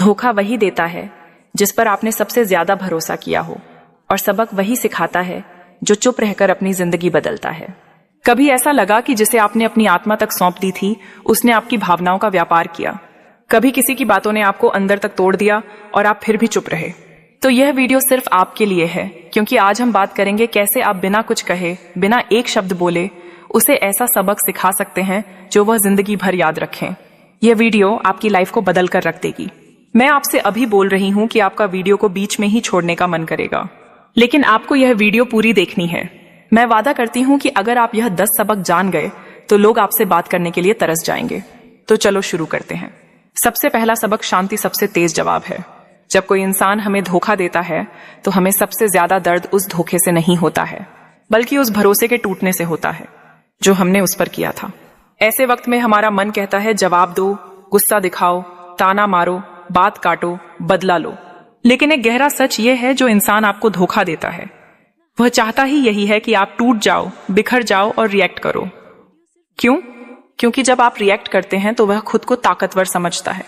धोखा वही देता है जिस पर आपने सबसे ज्यादा भरोसा किया हो, और सबक वही सिखाता है जो चुप रहकर अपनी जिंदगी बदलता है। कभी ऐसा लगा कि जिसे आपने अपनी आत्मा तक सौंप दी थी, उसने आपकी भावनाओं का व्यापार किया। कभी किसी की बातों ने आपको अंदर तक तोड़ दिया और आप फिर भी चुप रहे। तो यह वीडियो सिर्फ आपके लिए है, क्योंकि आज हम बात करेंगे कैसे आप बिना कुछ कहे, बिना एक शब्द बोले, उसे ऐसा सबक सिखा सकते हैं जो वह जिंदगी भर याद रखें। यह वीडियो आपकी लाइफ को बदल कर रख देगी। मैं आपसे अभी बोल रही हूं कि आपका वीडियो को बीच में ही छोड़ने का मन करेगा, लेकिन आपको यह वीडियो पूरी देखनी है। मैं वादा करती हूं कि अगर आप यह 10 सबक जान गए तो लोग आपसे बात करने के लिए तरस जाएंगे। तो चलो शुरू करते हैं। सबसे पहला सबक, शांति सबसे तेज जवाब है। जब कोई इंसान हमें धोखा देता है तो हमें सबसे ज्यादा दर्द उस धोखे से नहीं होता है, बल्कि उस भरोसे के टूटने से होता है जो हमने उस पर किया था। ऐसे वक्त में हमारा मन कहता है जवाब दो, गुस्सा दिखाओ, ताना मारो, बात काटो, बदला लो। लेकिन एक गहरा सच ये है, जो इंसान आपको धोखा देता है वह चाहता ही यही है कि आप टूट जाओ, बिखर जाओ और रिएक्ट करो। क्यों? क्योंकि जब आप रिएक्ट करते हैं तो वह खुद को ताकतवर समझता है।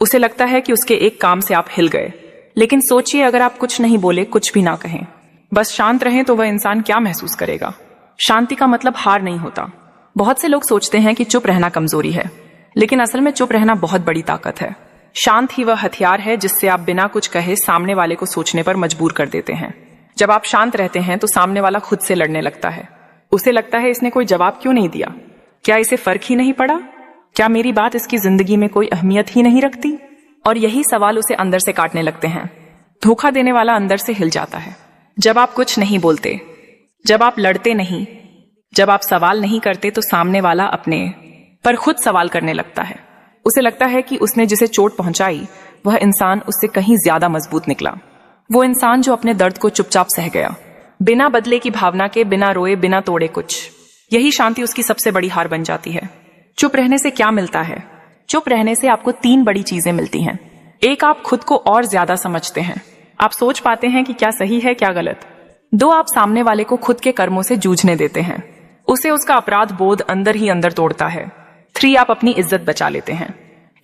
उसे लगता है कि उसके एक काम से आप हिल गए। लेकिन सोचिए, अगर आप कुछ नहीं बोले, कुछ भी ना कहें, बस शांत रहें, तो वह इंसान क्या महसूस करेगा? शांति का मतलब हार नहीं होता। बहुत से लोग सोचते हैं कि चुप रहना कमजोरी है, लेकिन असल में चुप रहना बहुत बड़ी ताकत है। शांत ही वह हथियार है जिससे आप बिना कुछ कहे सामने वाले को सोचने पर मजबूर कर देते हैं। जब आप शांत रहते हैं तो सामने वाला खुद से लड़ने लगता है। उसे लगता है इसने कोई जवाब क्यों नहीं दिया, क्या इसे फर्क ही नहीं पड़ा, क्या मेरी बात इसकी जिंदगी में कोई अहमियत ही नहीं रखती? और यही सवाल उसे अंदर से काटने लगते हैं। धोखा देने वाला अंदर से हिल जाता है। जब आप कुछ नहीं बोलते, जब आप लड़ते नहीं, जब आप सवाल नहीं करते, तो सामने वाला अपने पर खुद सवाल करने लगता है। उसे लगता है कि उसने जिसे चोट पहुंचाई वह इंसान उससे कहीं ज्यादा मजबूत निकला। वो इंसान जो अपने दर्द को चुपचाप सह गया, बिना बदले की भावना के, बिना रोए, बिना तोड़े कुछ। यही शांति उसकी सबसे बड़ी हार बन जाती है। चुप रहने से क्या मिलता है? चुप रहने से आपको 3 बड़ी चीजें मिलती हैं। एक, आप खुद को और ज्यादा समझते हैं। आप सोच पाते हैं कि क्या सही है, क्या गलत। 2, आप सामने वाले को खुद के कर्मों से जूझने देते हैं। उसे उसका अपराध बोध अंदर ही अंदर तोड़ता है। 3, आप अपनी इज्जत बचा लेते हैं,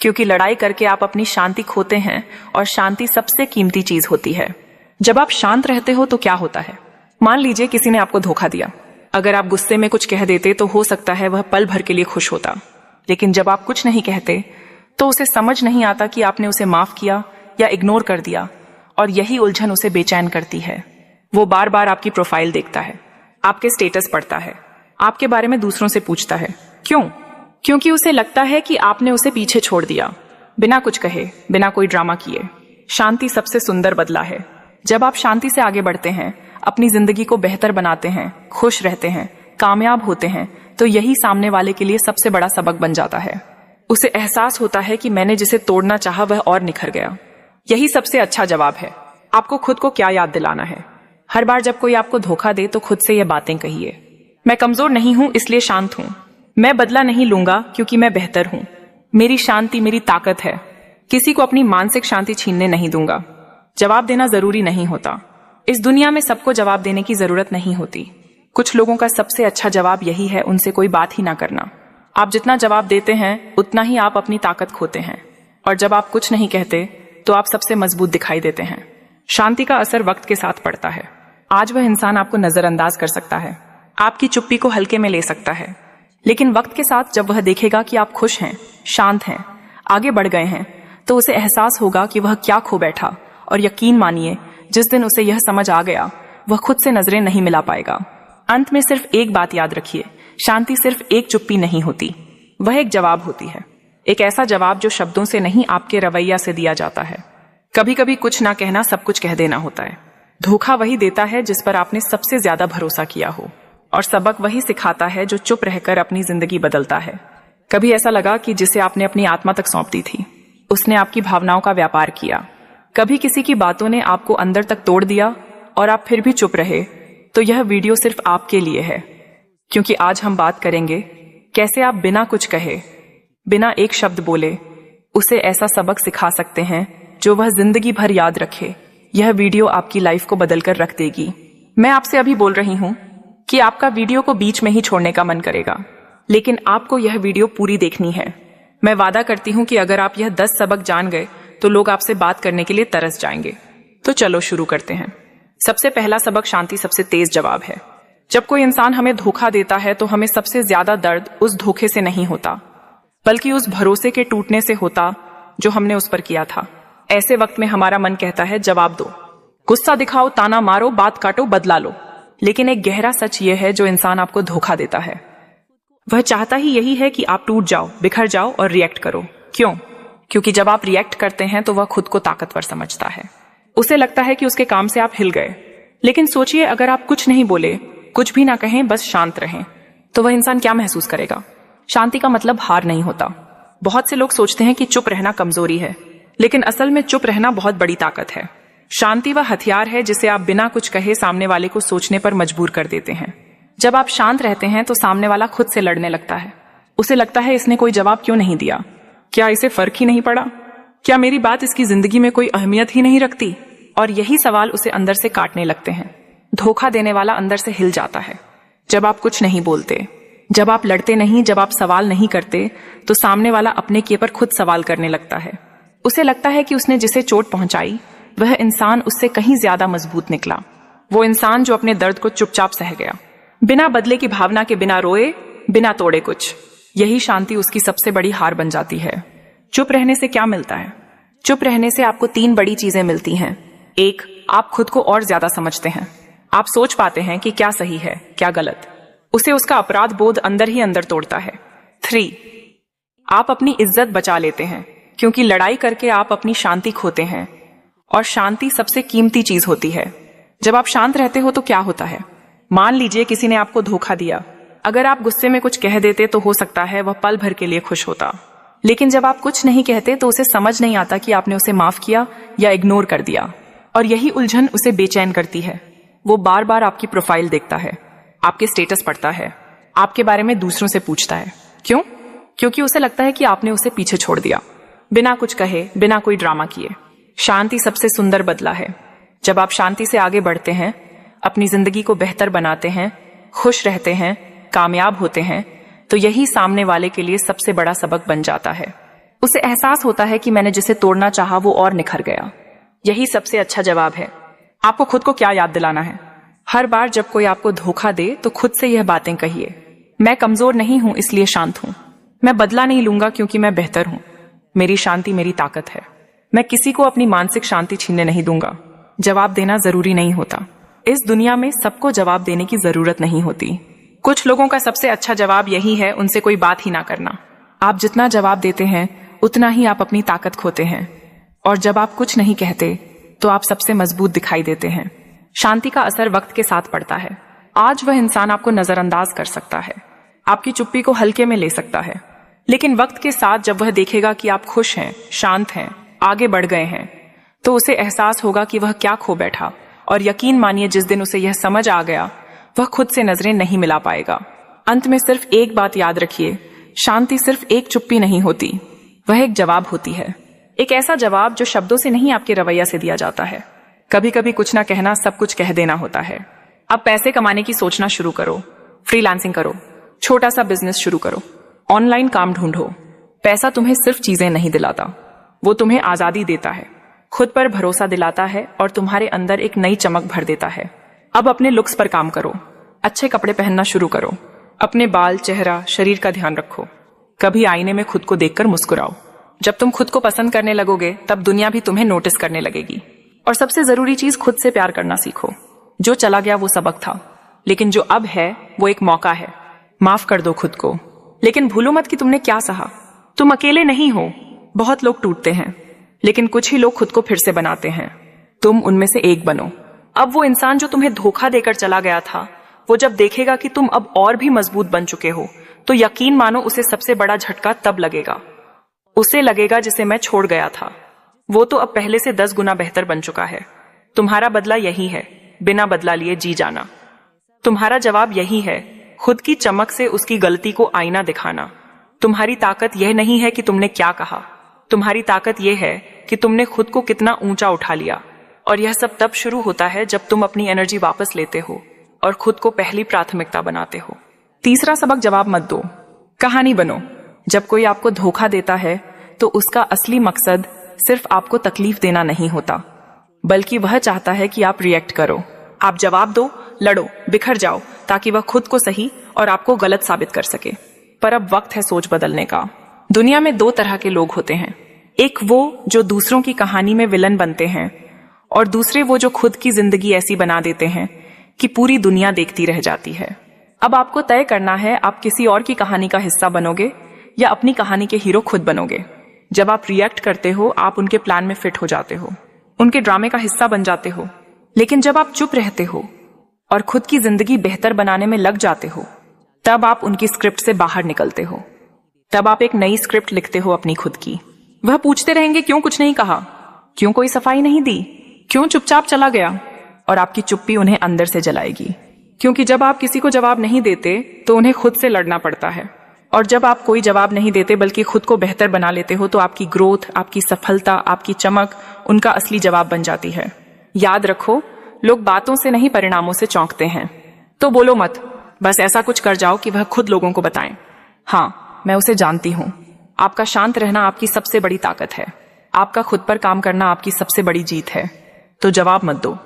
क्योंकि लड़ाई करके आप अपनी शांति खोते हैं, और शांति सबसे कीमती चीज होती है। जब आप शांत रहते हो तो क्या होता है? मान लीजिए किसी ने आपको धोखा दिया। अगर आप गुस्से में कुछ कह देते तो हो सकता है वह पल भर के लिए खुश होता, लेकिन जब आप कुछ नहीं कहते तो उसे समझ नहीं आता कि आपने उसे माफ किया या इग्नोर कर दिया, और यही उलझन उसे बेचैन करती है। वो बार बार आपकी प्रोफाइल देखता है, आपके स्टेटस पढ़ता है, आपके बारे में दूसरों से पूछता है। क्यों? क्योंकि उसे लगता है कि आपने उसे पीछे छोड़ दिया, बिना कुछ कहे, बिना कोई ड्रामा किए। शांति सबसे सुंदर बदला है। जब आप शांति से आगे बढ़ते हैं, अपनी जिंदगी को बेहतर बनाते हैं, खुश रहते हैं, कामयाब होते हैं, तो यही सामने वाले के लिए सबसे बड़ा सबक बन जाता है। उसे एहसास होता है कि मैंने जिसे तोड़ना चाहा वह और निखर गया। यही सबसे अच्छा जवाब है। आपको खुद को क्या याद दिलाना है? हर बार जब कोई आपको धोखा दे तो खुद से ये बातें कहिए। मैं कमजोर नहीं हूं इसलिए शांत हूं। मैं बदला नहीं लूंगा क्योंकि मैं बेहतर हूं। मेरी शांति मेरी ताकत है। किसी को अपनी मानसिक शांति छीनने नहीं दूंगा। जवाब देना जरूरी नहीं होता। इस दुनिया में सबको जवाब देने की जरूरत नहीं होती। कुछ लोगों का सबसे अच्छा जवाब यही है, उनसे कोई बात ही ना करना। आप जितना जवाब देते हैं उतना ही आप अपनी ताकत खोते हैं, और जब आप कुछ नहीं कहते तो आप सबसे मजबूत दिखाई देते हैं। शांति का असर वक्त के साथ पड़ता है। आज वह इंसान आपको नजरअंदाज कर सकता है, आपकी चुप्पी को हल्के में ले सकता है, लेकिन वक्त के साथ जब वह देखेगा कि आप खुश हैं, शांत हैं, आगे बढ़ गए हैं, तो उसे एहसास होगा कि वह क्या खो बैठा। और यकीन मानिए, जिस दिन उसे यह समझ आ गया, वह खुद से नजरें नहीं मिला पाएगा। अंत में सिर्फ एक बात याद रखिए, शांति सिर्फ एक चुप्पी नहीं होती, वह एक जवाब होती है। एक ऐसा जवाब जो शब्दों से नहीं, आपके रवैया से दिया जाता है। कभी कभी कुछ ना कहना सब कुछ कह देना होता है। धोखा वही देता है जिस पर आपने सबसे ज्यादा भरोसा किया हो, और सबक वही सिखाता है जो चुप रहकर अपनी जिंदगी बदलता है। कभी ऐसा लगा कि जिसे आपने अपनी आत्मा तक सौंप दी थी, उसने आपकी भावनाओं का व्यापार किया। कभी किसी की बातों ने आपको अंदर तक तोड़ दिया और आप फिर भी चुप रहे, तो यह वीडियो सिर्फ आपके लिए है, क्योंकि आज हम बात करेंगे कैसे आप बिना कुछ कहे, बिना एक शब्द बोले, उसे ऐसा सबक सिखा सकते हैं जो वह जिंदगी भर याद रखे। यह वीडियो आपकी लाइफ को बदल कर रख देगी। मैं आपसे अभी बोल रही हूं कि आपका वीडियो को बीच में ही छोड़ने का मन करेगा, लेकिन आपको यह वीडियो पूरी देखनी है। मैं वादा करती हूं कि अगर आप यह 10 सबक जान गए तो लोग आपसे बात करने के लिए तरस जाएंगे। तो चलो शुरू करते हैं। सबसे पहला सबक, शांति सबसे तेज जवाब है। जब कोई इंसान हमें धोखा देता है तो हमें सबसे ज्यादा दर्द उस धोखे से नहीं होता, बल्कि उस भरोसे के टूटने से होता जो हमने उस पर किया था। ऐसे वक्त में हमारा मन कहता है जवाब दो, गुस्सा दिखाओ, ताना मारो, बात काटो, बदला लो। लेकिन एक गहरा सच यह है, जो इंसान आपको धोखा देता है वह चाहता ही यही है कि आप टूट जाओ, बिखर जाओ और रिएक्ट करो। क्यों? क्योंकि जब आप रिएक्ट करते हैं तो वह खुद को ताकतवर समझता है। उसे लगता है कि उसके काम से आप हिल गए। लेकिन सोचिए, अगर आप कुछ नहीं बोले, कुछ भी ना कहें, बस शांत रहें, तो वह इंसान क्या महसूस करेगा? शांति का मतलब हार नहीं होता। बहुत से लोग सोचते हैं कि चुप रहना कमजोरी है, लेकिन असल में चुप रहना बहुत बड़ी ताकत है। शांति वह हथियार है जिसे आप बिना कुछ कहे सामने वाले को सोचने पर मजबूर कर देते हैं। जब आप शांत रहते हैं तो सामने वाला खुद से लड़ने लगता है। उसे लगता है इसने कोई जवाब क्यों नहीं दिया, क्या इसे फर्क ही नहीं पड़ा, क्या मेरी बात इसकी जिंदगी में कोई अहमियत ही नहीं रखती? और यही सवाल उसे अंदर से काटने लगते हैं। धोखा देने वाला अंदर से हिल जाता है। जब आप कुछ नहीं बोलते, जब आप लड़ते नहीं, जब आप सवाल नहीं करते, तो सामने वाला अपने किए पर खुद सवाल करने लगता है। उसे लगता है कि उसने जिसे चोट पहुंचाई वह इंसान उससे कहीं ज्यादा मजबूत निकला। वो इंसान जो अपने दर्द को चुपचाप सह गया, बिना बदले की भावना के, बिना रोए, बिना तोड़े कुछ। यही शांति उसकी सबसे बड़ी हार बन जाती है। चुप रहने से क्या मिलता है? चुप रहने से आपको 3 बड़ी चीजें मिलती हैं। 1, आप खुद को और ज्यादा समझते हैं। आप सोच पाते हैं कि क्या सही है, क्या गलत। उसे उसका अपराध बोध अंदर ही अंदर तोड़ता है। 3, आप अपनी इज्जत बचा लेते हैं, क्योंकि लड़ाई करके आप अपनी शांति खोते हैं, और शांति सबसे कीमती चीज होती है। जब आप शांत रहते हो तो क्या होता है? मान लीजिए किसी ने आपको धोखा दिया। अगर आप गुस्से में कुछ कह देते तो हो सकता है वह पल भर के लिए खुश होता, लेकिन जब आप कुछ नहीं कहते तो उसे समझ नहीं आता कि आपने उसे माफ किया या इग्नोर कर दिया। और यही उलझन उसे बेचैन करती है। वो बार बार आपकी प्रोफाइल देखता है, आपके स्टेटस पढ़ता है, आपके बारे में दूसरों से पूछता है। क्यों? क्योंकि उसे लगता है कि आपने उसे पीछे छोड़ दिया, बिना कुछ कहे, बिना कोई ड्रामा किए। शांति सबसे सुंदर बदला है। जब आप शांति से आगे बढ़ते हैं, अपनी जिंदगी को बेहतर बनाते हैं, खुश रहते हैं, कामयाब होते हैं, तो यही सामने वाले के लिए सबसे बड़ा सबक बन जाता है। उसे एहसास होता है कि मैंने जिसे तोड़ना चाहा वो और निखर गया। यही सबसे अच्छा जवाब है। आपको खुद को क्या याद दिलाना है? हर बार जब कोई आपको धोखा दे तो खुद से यह बातें कहिए, मैं कमजोर नहीं हूं इसलिए शांत हूं, मैं बदला नहीं लूंगा क्योंकि मैं बेहतर हूं, मेरी शांति मेरी ताकत है, मैं किसी को अपनी मानसिक शांति छीनने नहीं दूंगा। जवाब देना जरूरी नहीं होता। इस दुनिया में सबको जवाब देने की जरूरत नहीं होती। कुछ लोगों का सबसे अच्छा जवाब यही है, उनसे कोई बात ही ना करना। आप जितना जवाब देते हैं उतना ही आप अपनी ताकत खोते हैं, और जब आप कुछ नहीं कहते तो आप सबसे मजबूत दिखाई देते हैं। शांति का असर वक्त के साथ पड़ता है। आज वह इंसान आपको नजरअंदाज कर सकता है, आपकी चुप्पी को हल्के में ले सकता है, लेकिन वक्त के साथ जब वह देखेगा कि आप खुश हैं, शांत हैं, आगे बढ़ गए हैं, तो उसे एहसास होगा कि वह क्या खो बैठा। और यकीन मानिए, जिस दिन उसे यह समझ आ गया, वह खुद से नजरें नहीं मिला पाएगा। अंत में सिर्फ एक बात याद रखिए, शांति सिर्फ एक चुप्पी नहीं होती, वह एक जवाब होती है। एक ऐसा जवाब जो शब्दों से नहीं, आपके रवैया से दिया जाता है। कभी कभी कुछ ना कहना सब कुछ कह देना होता है। अब पैसे कमाने की सोचना शुरू करो, फ्रीलांसिंग करो, छोटा सा बिजनेस शुरू करो, ऑनलाइन काम ढूंढो। पैसा तुम्हें सिर्फ चीजें नहीं दिलाता, वो तुम्हें आजादी देता है, खुद पर भरोसा दिलाता है और तुम्हारे अंदर एक नई चमक भर देता है। अब अपने लुक्स पर काम करो, अच्छे कपड़े पहनना शुरू करो, अपने बाल, चेहरा, शरीर का ध्यान रखो। कभी आईने में खुद को देखकर मुस्कुराओ। जब तुम खुद को पसंद करने लगोगे तब दुनिया भी तुम्हें नोटिस करने लगेगी। और सबसे जरूरी चीज, खुद से प्यार करना सीखो। जो चला गया वो सबक था, लेकिन जो अब है वो एक मौका है। माफ कर दो खुद को, लेकिन भूलो मत कि तुमने क्या सहा। तुम अकेले नहीं हो, बहुत लोग टूटते हैं, लेकिन कुछ ही लोग खुद को फिर से बनाते हैं। तुम उनमें से एक बनो। अब वो इंसान जो तुम्हें धोखा देकर चला गया था, वो जब देखेगा कि तुम अब और भी मजबूत बन चुके हो, तो यकीन मानो उसे सबसे बड़ा झटका तब लगेगा। उसे लगेगा जिसे मैं छोड़ गया था, वो तो अब पहले से 10 गुना बेहतर बन चुका है। तुम्हारा बदला यही है, बिना बदला लिए जी जाना। तुम्हारा जवाब यही है, खुद की चमक से उसकी गलती को आईना दिखाना। तुम्हारी ताकत यह नहीं है कि तुमने क्या कहा, तुम्हारी ताकत यह है कि तुमने खुद को कितना ऊंचा उठा लिया। और यह सब तब शुरू होता है जब तुम अपनी एनर्जी वापस लेते हो और खुद को पहली प्राथमिकता बनाते हो। तीसरा सबक, जवाब मत दो, कहानी बनो। जब कोई आपको धोखा देता है तो उसका असली मकसद सिर्फ आपको तकलीफ देना नहीं होता, बल्कि वह चाहता है कि आप रिएक्ट करो, आप जवाब दो, लड़ो, बिखर जाओ, ताकि वह खुद को सही और आपको गलत साबित कर सके। पर अब वक्त है सोच बदलने का। दुनिया में दो तरह के लोग होते हैं, एक वो जो दूसरों की कहानी में विलन बनते हैं, और दूसरे वो जो खुद की जिंदगी ऐसी बना देते हैं कि पूरी दुनिया देखती रह जाती है। अब आपको तय करना है, आप किसी और की कहानी का हिस्सा बनोगे या अपनी कहानी के हीरो खुद बनोगे। जब आप रिएक्ट करते हो, आप उनके प्लान में फिट हो जाते हो, उनके ड्रामे का हिस्सा बन जाते हो। लेकिन जब आप चुप रहते हो और खुद की जिंदगी बेहतर बनाने में लग जाते हो, तब आप उनकी स्क्रिप्ट से बाहर निकलते हो। तब आप एक नई स्क्रिप्ट लिखते हो अपनी खुद की। वह पूछते रहेंगे, क्यों कुछ नहीं कहा, क्यों कोई सफाई नहीं दी, क्यों चुपचाप चला गया, और आपकी चुप्पी उन्हें अंदर से जलाएगी। क्योंकि जब आप किसी को जवाब नहीं देते तो उन्हें खुद से लड़ना पड़ता है, और जब आप कोई जवाब नहीं देते बल्कि खुद को बेहतर बना लेते हो, तो आपकी ग्रोथ, आपकी सफलता, आपकी चमक उनका असली जवाब बन जाती है। याद रखो, लोग बातों से नहीं परिणामों से चौंकते हैं। तो बोलो मत, बस ऐसा कुछ कर जाओ कि वह खुद लोगों को बताएं, हाँ मैं उसे जानती हूं। आपका शांत रहना आपकी सबसे बड़ी ताकत है, आपका खुद पर काम करना आपकी सबसे बड़ी जीत है। तो जवाब मत दो,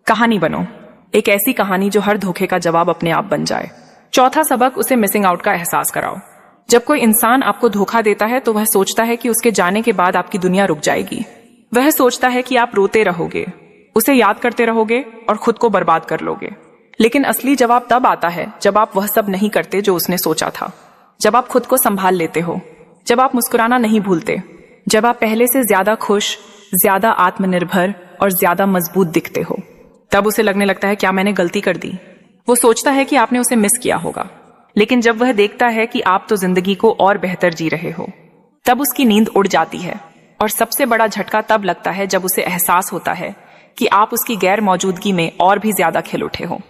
कहानी बनो, एक ऐसी कहानी जो हर धोखे का जवाब अपने आप बन जाए। चौथा सबक, उसे मिसिंग आउट का एहसास कराओ। जब कोई इंसान आपको धोखा देता है तो वह सोचता है कि उसके जाने के बाद आपकी दुनिया रुक जाएगी। वह सोचता है कि आप रोते रहोगे, उसे याद करते रहोगे और खुद को बर्बाद कर लोगे। लेकिन असली जवाब तब आता है जब आप वह सब नहीं करते जो उसने सोचा था, जब आप खुद को संभाल लेते हो, जब आप मुस्कुराना नहीं भूलते, जब आप पहले से ज्यादा खुश, ज्यादा आत्मनिर्भर और ज्यादा मजबूत दिखते हो। तब उसे लगने लगता है, क्या मैंने गलती कर दी। वो सोचता है कि आपने उसे मिस किया होगा। लेकिन जब वह देखता है कि आप तो जिंदगी को और बेहतर जी रहे हो, तब उसकी नींद उड़ जाती है। और सबसे बड़ा झटका तब लगता है जब उसे एहसास होता है कि आप उसकी गैर मौजूदगी में और भी ज्यादा खिल उठे हो।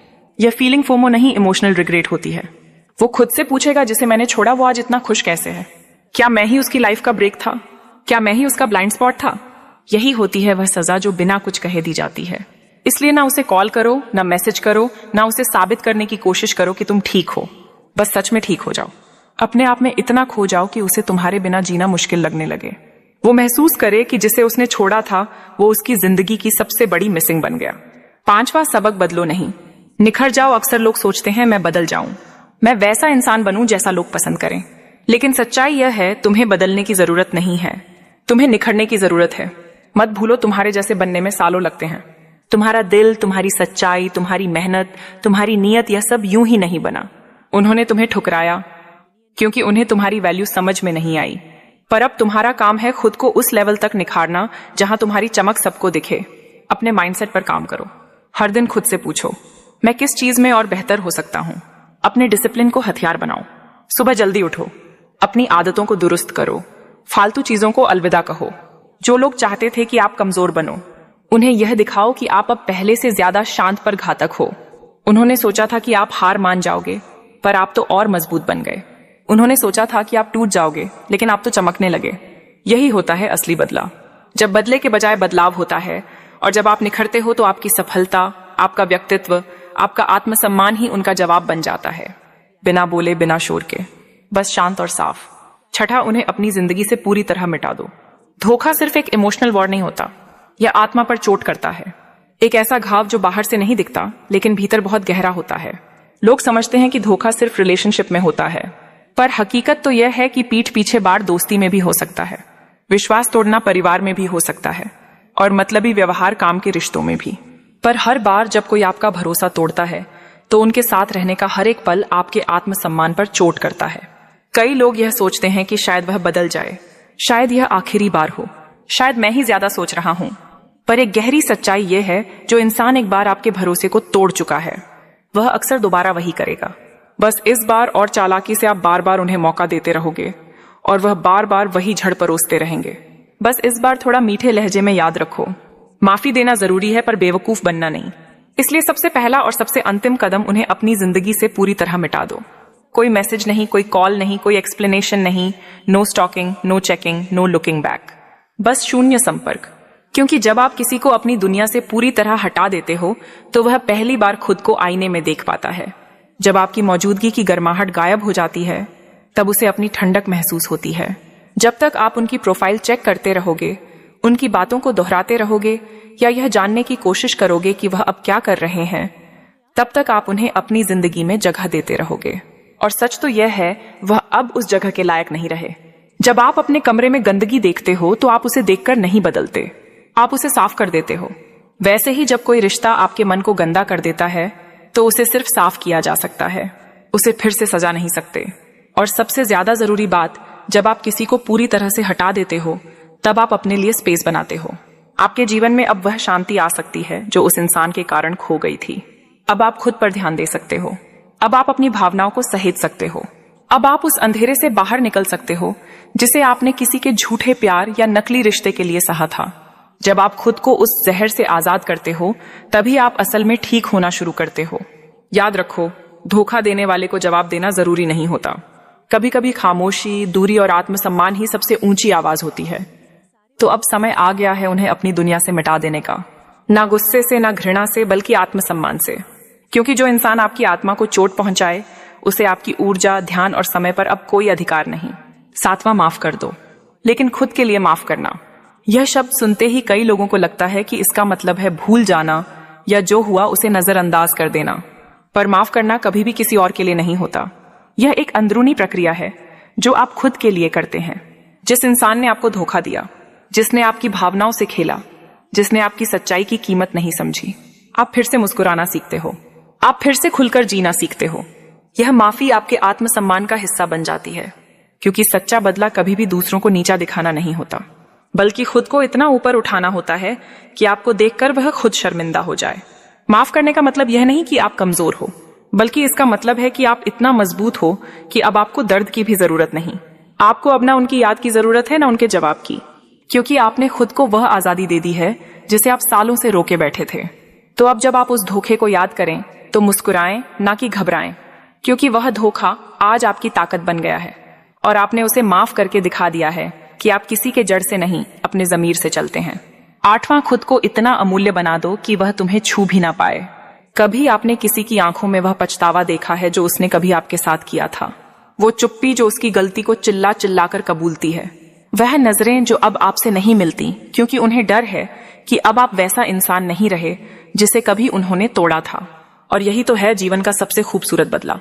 यह फीलिंग फोमो नहीं, इमोशनल रिग्रेट होती है। वो खुद से पूछेगा, जिसे मैंने छोड़ा वो आज इतना खुश कैसे है? क्या मैं ही उसकी लाइफ का ब्रेक था? क्या मैं ही उसका ब्लाइंड स्पॉट था? यही होती है वह सजा जो बिना कुछ कहे दी जाती है। इसलिए ना उसे कॉल करो, ना मैसेज करो, ना उसे साबित करने की कोशिश करो कि तुम ठीक हो। बस सच में ठीक हो जाओ, अपने आप में इतना खो जाओ कि उसे तुम्हारे बिना जीना मुश्किल लगने लगे। वो महसूस करे कि जिसे उसने छोड़ा था वो उसकी जिंदगी की सबसे बड़ी मिसिंग बन गया। पांचवा सबक, बदलो नहीं, निखर जाओ। अक्सर लोग सोचते हैं मैं बदल जाऊं, मैं वैसा इंसान बनूं जैसा लोग पसंद करें। लेकिन सच्चाई यह है, तुम्हें बदलने की जरूरत नहीं है, तुम्हें निखरने की जरूरत है। मत भूलो, तुम्हारे जैसे बनने में सालों लगते हैं। तुम्हारा दिल, तुम्हारी सच्चाई, तुम्हारी मेहनत, तुम्हारी नीयत, यह सब यूं ही नहीं बना। उन्होंने तुम्हें ठुकराया क्योंकि उन्हें तुम्हारी वैल्यू समझ में नहीं आई। पर अब तुम्हारा काम है खुद को उस लेवल तक निखारना जहां तुम्हारी चमक सबको दिखे। अपने माइंडसेट पर काम करो। हर दिन खुद से पूछो, मैं किस चीज में और बेहतर हो सकता हूं। अपने डिसिप्लिन को हथियार बनाओ। सुबह जल्दी उठो, अपनी आदतों को दुरुस्त करो, फालतू चीजों को अलविदा कहो। जो लोग चाहते थे कि आप कमजोर बनो, उन्हें यह दिखाओ कि आप अब पहले से ज्यादा शांत पर घातक हो। उन्होंने सोचा था कि आप हार मान जाओगे, पर आप तो और मजबूत बन गए। उन्होंने सोचा था कि आप टूट जाओगे, लेकिन आप तो चमकने लगे। यही होता है असली बदलाव, जब बदले के बजाय बदलाव होता है। और जब आप निखरते हो तो आपकी सफलता, आपका व्यक्तित्व, आपका आत्मसम्मान ही उनका जवाब बन जाता है, बिना बोले, बिना शोर के, बस शांत और साफ। छठा, उन्हें अपनी जिंदगी से पूरी तरह मिटा दो। धोखा सिर्फ एक इमोशनल वॉर नहीं होता, यह आत्मा पर चोट करता है। एक ऐसा घाव जो बाहर से नहीं दिखता लेकिन भीतर बहुत गहरा होता है। लोग समझते हैं कि धोखा सिर्फ रिलेशनशिप में होता है, पर हकीकत तो यह है कि पीठ पीछे बार दोस्ती में भी हो सकता है, विश्वास तोड़ना परिवार में भी हो सकता है, और मतलबी व्यवहार काम के रिश्तों में भी। पर हर बार जब कोई आपका भरोसा तोड़ता है तो उनके साथ रहने का हर एक पल आपके आत्मसम्मान पर चोट करता है। कई लोग यह सोचते हैं कि शायद वह बदल जाए, शायद यह आखिरी बार हो, शायद मैं ही ज्यादा सोच रहा हूं। पर एक गहरी सच्चाई यह है, जो इंसान एक बार आपके भरोसे को तोड़ चुका है वह अक्सर दोबारा वही करेगा। बस इस बार और चालाकी से आप बार बार उन्हें मौका देते रहोगे और वह बार बार वही झड़ परोसते रहेंगे। बस इस बार थोड़ा मीठे लहजे में याद रखो, माफी देना जरूरी है पर बेवकूफ बनना नहीं। इसलिए सबसे पहला और सबसे अंतिम कदम, उन्हें अपनी जिंदगी से पूरी तरह मिटा दो। कोई मैसेज नहीं, कोई कॉल नहीं, कोई एक्सप्लेनेशन नहीं, no stalking, no checking, no looking back, बस शून्य संपर्क। क्योंकि जब आप किसी को अपनी दुनिया से पूरी तरह हटा देते हो तो वह पहली बार खुद को आईने में देख पाता है। जब आपकी मौजूदगी की गर्माहट गायब हो जाती है तब उसे अपनी ठंडक महसूस होती है। जब तक आप उनकी प्रोफाइल चेक करते रहोगे, उनकी बातों को दोहराते रहोगे या यह जानने की कोशिश करोगे कि वह अब क्या कर रहे हैं, तब तक आप उन्हें अपनी जिंदगी में जगह देते रहोगे। और सच तो यह है, वह अब उस जगह के लायक नहीं रहे। जब आप अपने कमरे में गंदगी देखते हो तो आप उसे देखकर नहीं बदलते, आप उसे साफ कर देते हो। वैसे ही जब कोई रिश्ता आपके मन को गंदा कर देता है तो उसे सिर्फ साफ किया जा सकता है, उसे फिर से सजा नहीं सकते। और सबसे ज्यादा जरूरी बात, जब आप किसी को पूरी तरह से हटा देते हो तब आप अपने लिए स्पेस बनाते हो। आपके जीवन में अब वह शांति आ सकती है जो उस इंसान के कारण खो गई थी। अब आप खुद पर ध्यान दे सकते हो, अब आप अपनी भावनाओं को सहेज सकते हो, अब आप उस अंधेरे से बाहर निकल सकते हो जिसे आपने किसी के झूठे प्यार या नकली रिश्ते के लिए सहा था। जब आप खुद को उस जहर से आजाद करते हो तभी आप असल में ठीक होना शुरू करते हो। याद रखो, धोखा देने वाले को जवाब देना जरूरी नहीं होता। कभी कभी खामोशी, दूरी और आत्मसम्मान ही सबसे ऊंची आवाज होती है। तो अब समय आ गया है उन्हें अपनी दुनिया से मिटा देने का, ना गुस्से से, ना घृणा से, बल्कि आत्मसम्मान से। क्योंकि जो इंसान आपकी आत्मा को चोट पहुंचाए उसे आपकी ऊर्जा, ध्यान और समय पर अब कोई अधिकार नहीं। 7वां, माफ कर दो, लेकिन खुद के लिए माफ करना। यह शब्द सुनते ही कई लोगों को लगता है कि इसका मतलब है भूल जाना या जो हुआ उसे नजरअंदाज कर देना। पर माफ करना कभी भी किसी और के लिए नहीं होता। यह एक अंदरूनी प्रक्रिया है जो आप खुद के लिए करते हैं। जिस इंसान ने आपको धोखा दिया, जिसने आपकी भावनाओं से खेला, जिसने आपकी सच्चाई की कीमत नहीं समझी, आप फिर से मुस्कुराना सीखते हो, आप फिर से खुलकर जीना सीखते हो। यह माफी आपके आत्मसम्मान का हिस्सा बन जाती है, क्योंकि सच्चा बदला कभी भी दूसरों को नीचा दिखाना नहीं होता, बल्कि खुद को इतना ऊपर उठाना होता है कि आपको देखकर वह खुद शर्मिंदा हो जाए। माफ करने का मतलब यह नहीं कि आप कमजोर हो, बल्कि इसका मतलब है कि आप इतना मजबूत हो कि अब आपको दर्द की भी जरूरत नहीं। आपको अब ना उनकी याद की जरूरत है, ना उनके जवाब की, क्योंकि आपने खुद को वह आजादी दे दी है जिसे आप सालों से रोके बैठे थे। तो अब जब आप उस धोखे को याद करें तो मुस्कुराएं, ना कि घबराएं, क्योंकि वह धोखा आज आपकी ताकत बन गया है और आपने उसे माफ करके दिखा दिया है कि आप किसी के जड़ से नहीं, अपने जमीर से चलते हैं। 8वां, खुद को इतना अमूल्य बना दो कि वह तुम्हें छू भी ना पाए। कभी आपने किसी की आंखों में वह पछतावा देखा है जो उसने कभी आपके साथ किया था? वो चुप्पी जो उसकी गलती को चिल्ला चिल्ला कर कबूलती है, वह नजरें जो अब आपसे नहीं मिलती क्योंकि उन्हें डर है कि अब आप वैसा इंसान नहीं रहे जिसे कभी उन्होंने तोड़ा था। और यही तो है जीवन का सबसे खूबसूरत बदला,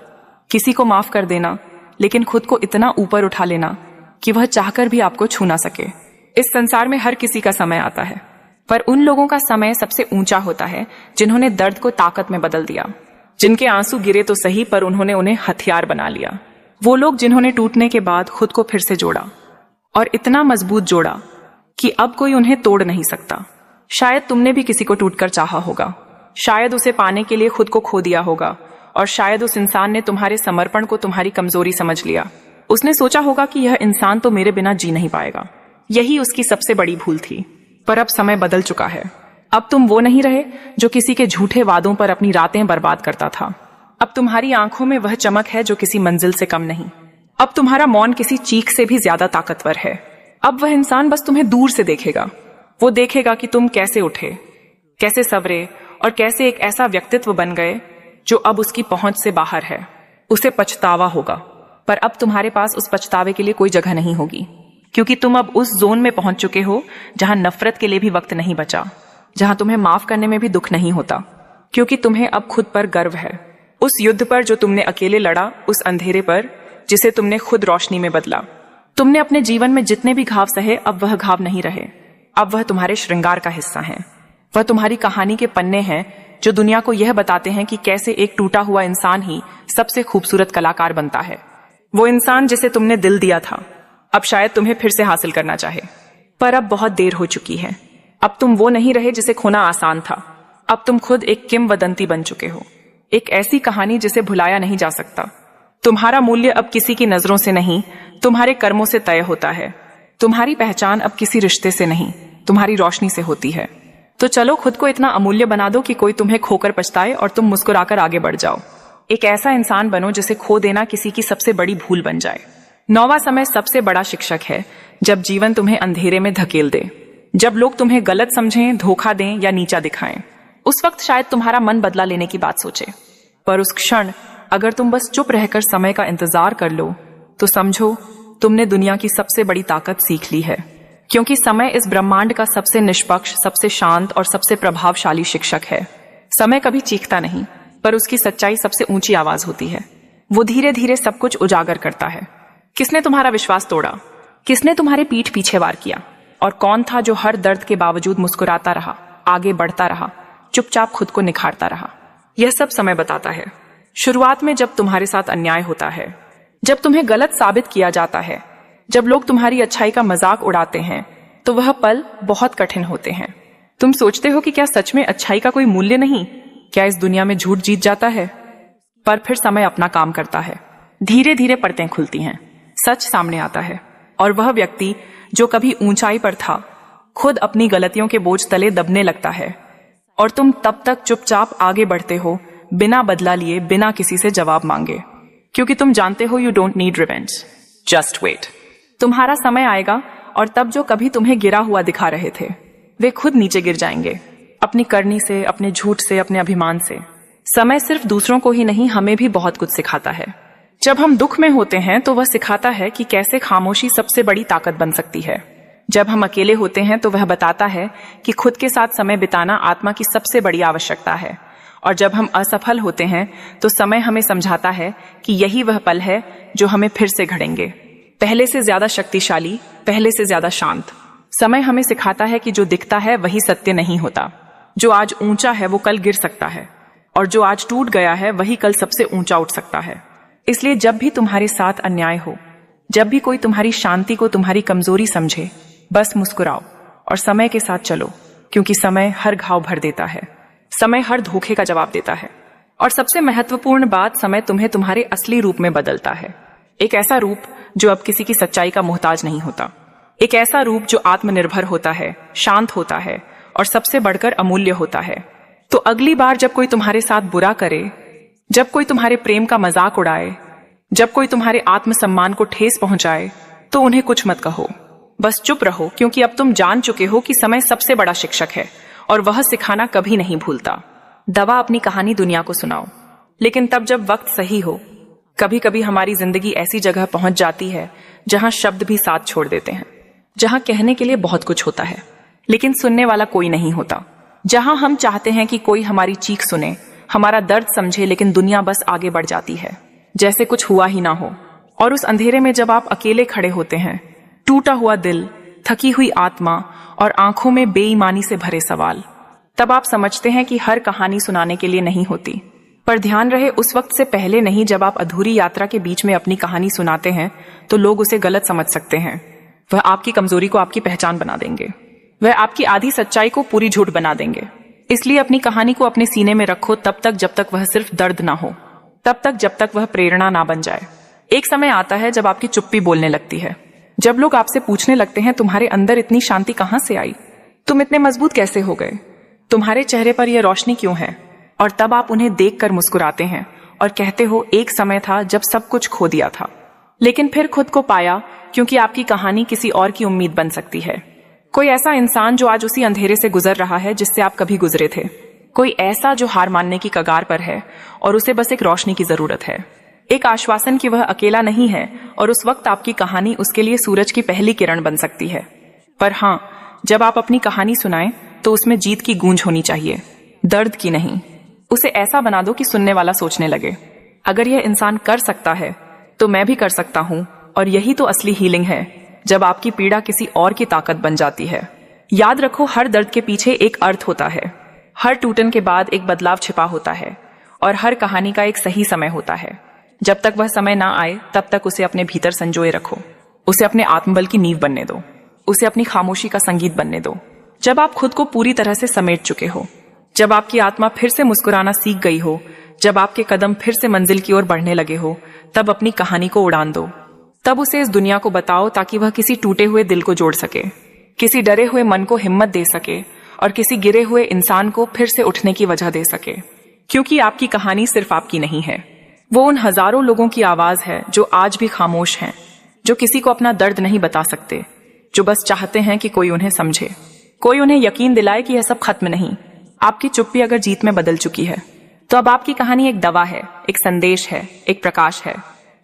किसी को माफ कर देना, लेकिन खुद को इतना ऊपर उठा लेना कि वह चाहकर भी आपको छू ना सके। इस संसार में हर किसी का समय आता है, पर उन लोगों का समय सबसे ऊंचा होता है जिन्होंने दर्द को ताकत में बदल दिया, जिनके आंसू गिरे तो सही पर उन्होंने उन्हें हथियार बना लिया। वो लोग जिन्होंने टूटने के बाद खुद को फिर से जोड़ा, और इतना मजबूत जोड़ा कि अब कोई उन्हें तोड़ नहीं सकता। शायद तुमने भी किसी को टूटकर चाहा होगा, शायद उसे पाने के लिए खुद को खो दिया होगा, और शायद उस इंसान ने तुम्हारे समर्पण को तुम्हारी कमजोरी समझ लिया। उसने सोचा होगा कि यह इंसान तो मेरे बिना जी नहीं पाएगा। यही उसकी सबसे बड़ी भूल थी। पर अब समय बदल चुका है। अब तुम वो नहीं रहे जो किसी के झूठे वादों पर अपनी रातें बर्बाद करता था। अब तुम्हारी आंखों में वह चमक है जो किसी मंजिल से कम नहीं। अब तुम्हारा मौन किसी चीख से भी ज्यादा ताकतवर है। अब वह इंसान बस तुम्हें दूर से देखेगा। वो देखेगा कि तुम कैसे उठे, कैसे सवरे और कैसे एक ऐसा व्यक्तित्व बन गए जो अब उसकी पहुंच से बाहर है। उसे पछतावा होगा, पर अब तुम्हारे पास उस पछतावे के लिए कोई जगह नहीं होगी, क्योंकि तुम अब उस जोन में पहुंच चुके हो जहां नफरत के लिए भी वक्त नहीं बचा, जहां तुम्हें माफ करने में भी दुख नहीं होता, क्योंकि तुम्हें अब खुद पर गर्व है। उस युद्ध पर जो तुमने अकेले लड़ा, उस अंधेरे पर जिसे तुमने खुद रोशनी में बदला। तुमने अपने जीवन में जितने भी घाव सहे, अब वह घाव नहीं रहे। अब वह तुम्हारे श्रृंगार का हिस्सा है। वह तुम्हारी कहानी के पन्ने हैं जो दुनिया को यह बताते हैं कि कैसे एक टूटा हुआ इंसान ही सबसे खूबसूरत कलाकार बनता है। वो इंसान जिसे तुमने दिल दिया था, अब शायद तुम्हें फिर से हासिल करना चाहे, पर अब बहुत देर हो चुकी है। अब तुम वो नहीं रहे जिसे खोना आसान था। अब तुम खुद एक किंवदंती बन चुके हो, एक ऐसी कहानी जिसे भुलाया नहीं जा सकता। तुम्हारा मूल्य अब किसी की नजरों से नहीं, तुम्हारे कर्मों से तय होता है। तुम्हारी पहचान अब किसी रिश्ते से नहीं, तुम्हारी रोशनी से होती है। तो चलो खुद को इतना अमूल्य बना दो कि कोई तुम्हें खोकर पछताए और तुम मुस्कुराकर आगे बढ़ जाओ। एक ऐसा इंसान बनो जिसे खो देना किसी की सबसे बड़ी भूल बन जाए। 9वां समय सबसे बड़ा शिक्षक है, जब जीवन तुम्हें अंधेरे में धकेल दे, जब लोग तुम्हें गलत समझें, धोखा दें या नीचा दिखाएं। उस वक्त शायद तुम्हारा मन बदला लेने की बात सोचे, पर उस क्षण अगर तुम बस चुप रहकर समय का इंतजार कर लो तो समझो तुमने दुनिया की सबसे बड़ी ताकत सीख ली है, क्योंकि समय इस ब्रह्मांड का सबसे निष्पक्ष, सबसे शांत और सबसे प्रभावशाली शिक्षक है। समय कभी चीखता नहीं, पर उसकी सच्चाई सबसे ऊंची आवाज होती है। वो धीरे धीरे सब कुछ उजागर करता है। किसने तुम्हारा विश्वास तोड़ा? किसने तुम्हारे पीठ पीछे वार किया? और कौन था जो हर दर्द के बावजूद मुस्कुराता रहा, आगे बढ़ता रहा, चुपचाप खुद को निखारता रहा? यह सब समय बताता है। शुरुआत में जब तुम्हारे साथ अन्याय होता है, जब तुम्हें गलत साबित किया जाता है, जब लोग तुम्हारी अच्छाई का मजाक उड़ाते हैं, तो वह पल बहुत कठिन होते हैं। तुम सोचते हो कि क्या सच में अच्छाई का कोई मूल्य नहीं? क्या इस दुनिया में झूठ जीत जाता है? पर फिर समय अपना काम करता है। धीरे धीरे परतें खुलती हैं, सच सामने आता है, और वह व्यक्ति जो कभी ऊंचाई पर था, खुद अपनी गलतियों के बोझ तले दबने लगता है। और तुम तब तक चुपचाप आगे बढ़ते हो, बिना बदला लिए, बिना किसी से जवाब मांगे, क्योंकि तुम जानते हो you don't need revenge, just wait. तुम्हारा समय आएगा और तब जो कभी तुम्हें गिरा हुआ दिखा रहे थे, वे खुद नीचे गिर जाएंगे, अपनी करनी से, अपने झूठ से, अपने अभिमान से। समय सिर्फ दूसरों को ही नहीं, हमें भी बहुत कुछ सिखाता है। जब हम दुख में होते हैं तो वह सिखाता है कि कैसे खामोशी सबसे बड़ी ताकत बन सकती है। जब हम अकेले होते हैं तो वह बताता है कि खुद के साथ समय बिताना आत्मा की सबसे बड़ी आवश्यकता है। और जब हम असफल होते हैं तो समय हमें समझाता है कि यही वह पल है जो हमें फिर से घड़ेंगे, पहले से ज्यादा शक्तिशाली, पहले से ज्यादा शांत। समय हमें सिखाता है कि जो दिखता है वही सत्य नहीं होता। जो आज ऊंचा है वो कल गिर सकता है, और जो आज टूट गया है वही कल सबसे ऊंचा उठ सकता है। इसलिए जब भी तुम्हारे साथ अन्याय हो, जब भी कोई तुम्हारी शांति को तुम्हारी कमजोरी समझे, बस मुस्कुराओ और समय के साथ चलो, क्योंकि समय हर घाव भर देता है, समय हर धोखे का जवाब देता है। और सबसे महत्वपूर्ण बात, समय तुम्हें तुम्हारे असली रूप में बदलता है। एक ऐसा रूप जो अब किसी की सच्चाई का मोहताज नहीं होता, एक ऐसा रूप जो आत्मनिर्भर होता है, शांत होता है और सबसे बढ़कर अमूल्य होता है। तो अगली बार जब कोई तुम्हारे साथ बुरा करे, जब कोई तुम्हारे प्रेम का मजाक उड़ाए, जब कोई तुम्हारे आत्मसम्मान को ठेस पहुंचाए, तो उन्हें कुछ मत कहो, बस चुप रहो, क्योंकि अब तुम जान चुके हो कि समय सबसे बड़ा शिक्षक है और वह सिखाना कभी नहीं भूलता। दवा अपनी कहानी दुनिया को सुनाओ, लेकिन तब जब वक्त सही हो। कभी कभी हमारी जिंदगी ऐसी जगह पहुंच जाती है जहां शब्द भी साथ छोड़ देते हैं, जहां कहने के लिए बहुत कुछ होता है लेकिन सुनने वाला कोई नहीं होता, जहां हम चाहते हैं कि कोई हमारी चीख सुने, हमारा दर्द समझे, लेकिन दुनिया बस आगे बढ़ जाती है जैसे कुछ हुआ ही ना हो। और उस अंधेरे में जब आप अकेले खड़े होते हैं, टूटा हुआ दिल, थकी हुई आत्मा और आंखों में बेईमानी से भरे सवाल, तब आप समझते हैं कि हर कहानी सुनाने के लिए नहीं होती। पर ध्यान रहे, उस वक्त से पहले नहीं, जब आप अधूरी यात्रा के बीच में अपनी कहानी सुनाते हैं तो लोग उसे गलत समझ सकते हैं। वह आपकी कमजोरी को आपकी पहचान बना देंगे, वह आपकी आधी सच्चाई को पूरी झूठ बना देंगे। इसलिए अपनी कहानी को अपने सीने में रखो तब तक जब तक वह सिर्फ दर्द ना हो, तब तक जब तक वह प्रेरणा ना बन जाए। एक समय आता है जब आपकी चुप्पी बोलने लगती है, जब लोग आपसे पूछने लगते हैं तुम्हारे अंदर इतनी शांति कहां से आई, तुम इतने मजबूत कैसे हो गए, तुम्हारे चेहरे पर यह रोशनी क्यों है। और तब आप उन्हें देखकर मुस्कुराते हैं और कहते हो, एक समय था जब सब कुछ खो दिया था, लेकिन फिर खुद को पाया, क्योंकि आपकी कहानी किसी और की उम्मीद बन सकती है। कोई ऐसा इंसान जो आज उसी अंधेरे से गुजर रहा है जिससे आप कभी गुजरे थे, कोई ऐसा जो हार मानने की कगार पर है और उसे बस एक रोशनी की जरूरत है, एक आश्वासन कि वह अकेला नहीं है, और उस वक्त आपकी कहानी उसके लिए सूरज की पहली किरण बन सकती है। पर हां, जब आप अपनी कहानी सुनाएं तो उसमें जीत की गूंज होनी चाहिए, दर्द की नहीं। उसे ऐसा बना दो कि सुनने वाला सोचने लगे, अगर यह इंसान कर सकता है तो मैं भी कर सकता हूं। और यही तो असली हीलिंग है, जब आपकी पीड़ा किसी और की ताकत बन जाती है। याद रखो, हर दर्द के पीछे एक अर्थ होता है, हर टूटन के बाद एक बदलाव छिपा होता है, और हर कहानी का एक सही समय होता है। जब तक वह समय ना आए तब तक उसे अपने भीतर संजोए रखो, उसे अपने आत्मबल की नींव बनने दो, उसे अपनी खामोशी का संगीत बनने दो। जब आप खुद को पूरी तरह से समेट चुके हो, जब आपकी आत्मा फिर से मुस्कुराना सीख गई हो, जब आपके कदम फिर से मंजिल की ओर बढ़ने लगे हो, तब अपनी कहानी को उड़ान दो। तब उसे इस दुनिया को बताओ ताकि वह किसी टूटे हुए दिल को जोड़ सके, किसी डरे हुए मन को हिम्मत दे सके, और किसी गिरे हुए इंसान को फिर से उठने की वजह दे सके। क्योंकि आपकी कहानी सिर्फ आपकी नहीं है, वो उन हजारों लोगों की आवाज है जो आज भी खामोश हैं, जो किसी को अपना दर्द नहीं बता सकते, जो बस चाहते हैं कि कोई उन्हें समझे, कोई उन्हें यकीन दिलाए कि यह सब खत्म नहीं। आपकी चुप्पी अगर जीत में बदल चुकी है तो अब आपकी कहानी एक दवा है, एक संदेश है, एक प्रकाश है।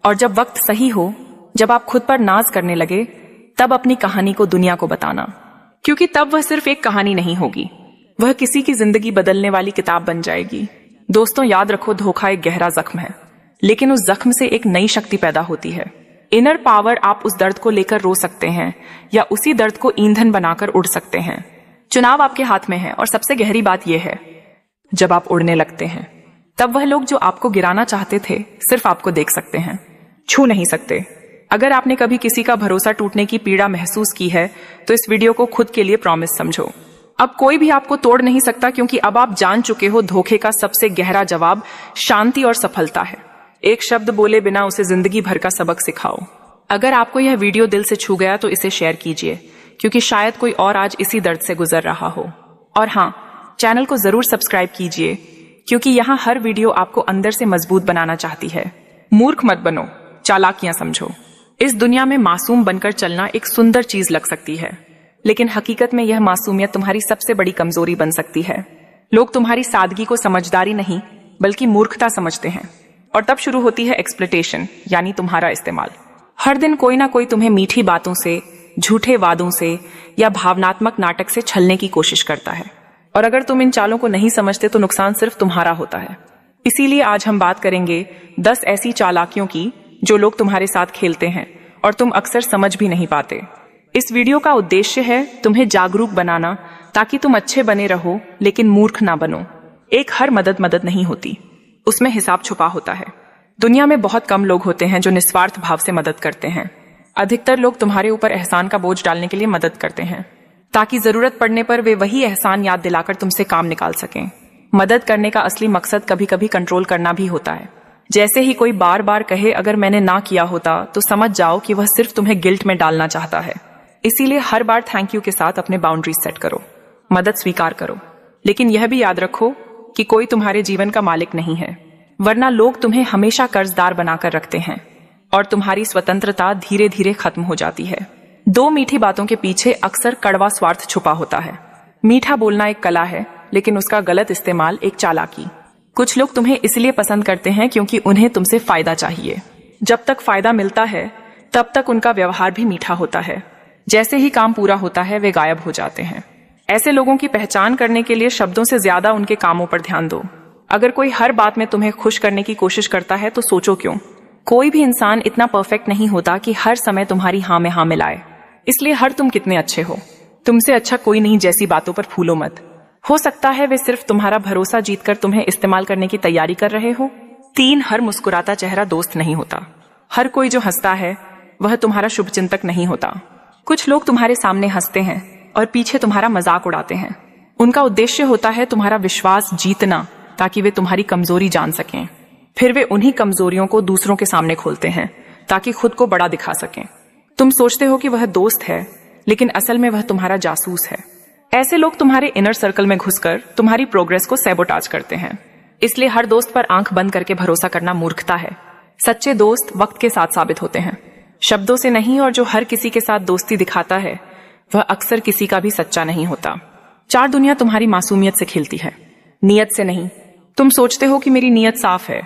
और जब वक्त सही हो, जब आप खुद पर नाज करने लगे, तब अपनी कहानी को दुनिया को बताना, क्योंकि तब वह सिर्फ एक कहानी नहीं होगी, वह किसी की जिंदगी बदलने वाली किताब बन जाएगी। दोस्तों, याद रखो, धोखा एक गहरा जख्म है, लेकिन उस जख्म से एक नई शक्ति पैदा होती है। Inner power. आप उस दर्द को लेकर रो सकते हैं या उसी दर्द को ईंधन बनाकर उड़ सकते हैं। चुनाव आपके हाथ में है। और सबसे गहरी बात यह है, जब आप उड़ने लगते हैं तब वह लोग जो आपको गिराना चाहते थे सिर्फ आपको देख सकते हैं, छू नहीं सकते। अगर आपने कभी किसी का भरोसा टूटने की पीड़ा महसूस की है तो इस वीडियो को खुद के लिए प्रॉमिस समझो। अब कोई भी आपको तोड़ नहीं सकता, क्योंकि अब आप जान चुके हो धोखे का सबसे गहरा जवाब शांति और सफलता है। एक शब्द बोले बिना उसे जिंदगी भर का सबक सिखाओ। अगर आपको यह वीडियो दिल से छू गया तो इसे शेयर कीजिए, क्योंकि शायद कोई और आज इसी दर्द से गुजर रहा हो। और हाँ, चैनल को जरूर सब्सक्राइब कीजिए, क्योंकि यहाँ हर वीडियो आपको अंदर से मजबूत बनाना चाहती है। मूर्ख मत बनो, चालाकियां समझो। इस दुनिया में मासूम बनकर चलना एक सुंदर चीज लग सकती है, लेकिन हकीकत में यह मासूमियत तुम्हारी सबसे बड़ी कमजोरी बन सकती है। लोग तुम्हारी सादगी को समझदारी नहीं बल्कि मूर्खता समझते हैं, और तब शुरू होती है एक्सप्लॉयटेशन, यानी तुम्हारा इस्तेमाल। हर दिन कोई ना कोई तुम्हें मीठी बातों से, झूठे वादों से या भावनात्मक नाटक से छलने की कोशिश करता है, और अगर तुम इन चालों को नहीं समझते तो नुकसान सिर्फ तुम्हारा होता है। इसीलिए आज हम बात करेंगे 10 ऐसी चालाकियों की जो लोग तुम्हारे साथ खेलते हैं और तुम अक्सर समझ भी नहीं पाते। इस वीडियो का उद्देश्य है तुम्हें जागरूक बनाना, ताकि तुम अच्छे बने रहो लेकिन मूर्ख ना बनो। एक हर मदद नहीं होती, उसमें हिसाब छुपा होता है। दुनिया में बहुत कम लोग होते हैं जो निस्वार्थ भाव से मदद करते हैं। अधिकतर लोग तुम्हारे ऊपर एहसान का बोझ डालने के लिए मदद करते हैं, ताकि जरूरत पड़ने पर वे वही एहसान याद दिलाकर तुमसे काम निकाल सकें। मदद करने का असली मकसद कभी कभी कंट्रोल करना भी होता है। जैसे ही कोई बार बार कहे अगर मैंने ना किया होता, तो समझ जाओ कि वह सिर्फ तुम्हें गिल्ट में डालना चाहता है। इसीलिए हर बार थैंक यू के साथ अपने बाउंड्रीज सेट करो, मदद स्वीकार करो, लेकिन यह भी याद रखो कि कोई तुम्हारे जीवन का मालिक नहीं है, वरना लोग तुम्हें हमेशा कर्जदार बनाकर रखते हैं और तुम्हारी स्वतंत्रता धीरे धीरे खत्म हो जाती है। 2 मीठी बातों के पीछे अक्सर कड़वा स्वार्थ छुपा होता है। मीठा बोलना एक कला है, लेकिन उसका गलत इस्तेमाल एक चालाकी। कुछ लोग तुम्हें इसलिए पसंद करते हैं क्योंकि उन्हें तुमसे फायदा चाहिए। जब तक फायदा मिलता है तब तक उनका व्यवहार भी मीठा होता है। जैसे ही काम पूरा होता है वे गायब हो जाते हैं। ऐसे लोगों की पहचान करने के लिए शब्दों से ज्यादा उनके कामों पर ध्यान दो। अगर कोई हर बात में तुम्हें खुश करने की कोशिश करता है तो सोचो क्यों। कोई भी इंसान इतना परफेक्ट नहीं होता कि हर समय तुम्हारी हाँ में हाँ मिलाए। इसलिए हर तुम कितने अच्छे हो, तुमसे अच्छा कोई नहीं जैसी बातों पर फूलो मत। हो सकता है वे सिर्फ तुम्हारा भरोसा जीतकर तुम्हें इस्तेमाल करने की तैयारी कर रहे हो। 3 हर मुस्कुराता चेहरा दोस्त नहीं होता। हर कोई जो हंसता है वह तुम्हारा शुभचिंतक नहीं होता। कुछ लोग तुम्हारे सामने हंसते हैं और पीछे तुम्हारा मजाक उड़ाते हैं। उनका उद्देश्य होता है तुम्हारा विश्वास जीतना, ताकि वे तुम्हारी कमजोरी जान सकें। फिर वे उन्हीं कमजोरियों को दूसरों के सामने खोलते हैं ताकि खुद को बड़ा दिखा सकें। तुम सोचते हो कि वह दोस्त है, लेकिन असल में वह तुम्हारा जासूस है। ऐसे लोग तुम्हारे इनर सर्कल में घुसकर तुम्हारी प्रोग्रेस को सैबोटाज करते हैं। इसलिए हर दोस्त पर आंख बंद करके भरोसा करना मूर्खता है। सच्चे दोस्त वक्त के साथ साबित होते हैं, शब्दों से नहीं। और जो हर किसी के साथ दोस्ती दिखाता है वह अक्सर किसी का भी सच्चा नहीं होता। 4 दुनिया तुम्हारी मासूमियत से खेलती है, नियत से नहीं। तुम सोचते हो कि मेरी नियत साफ है,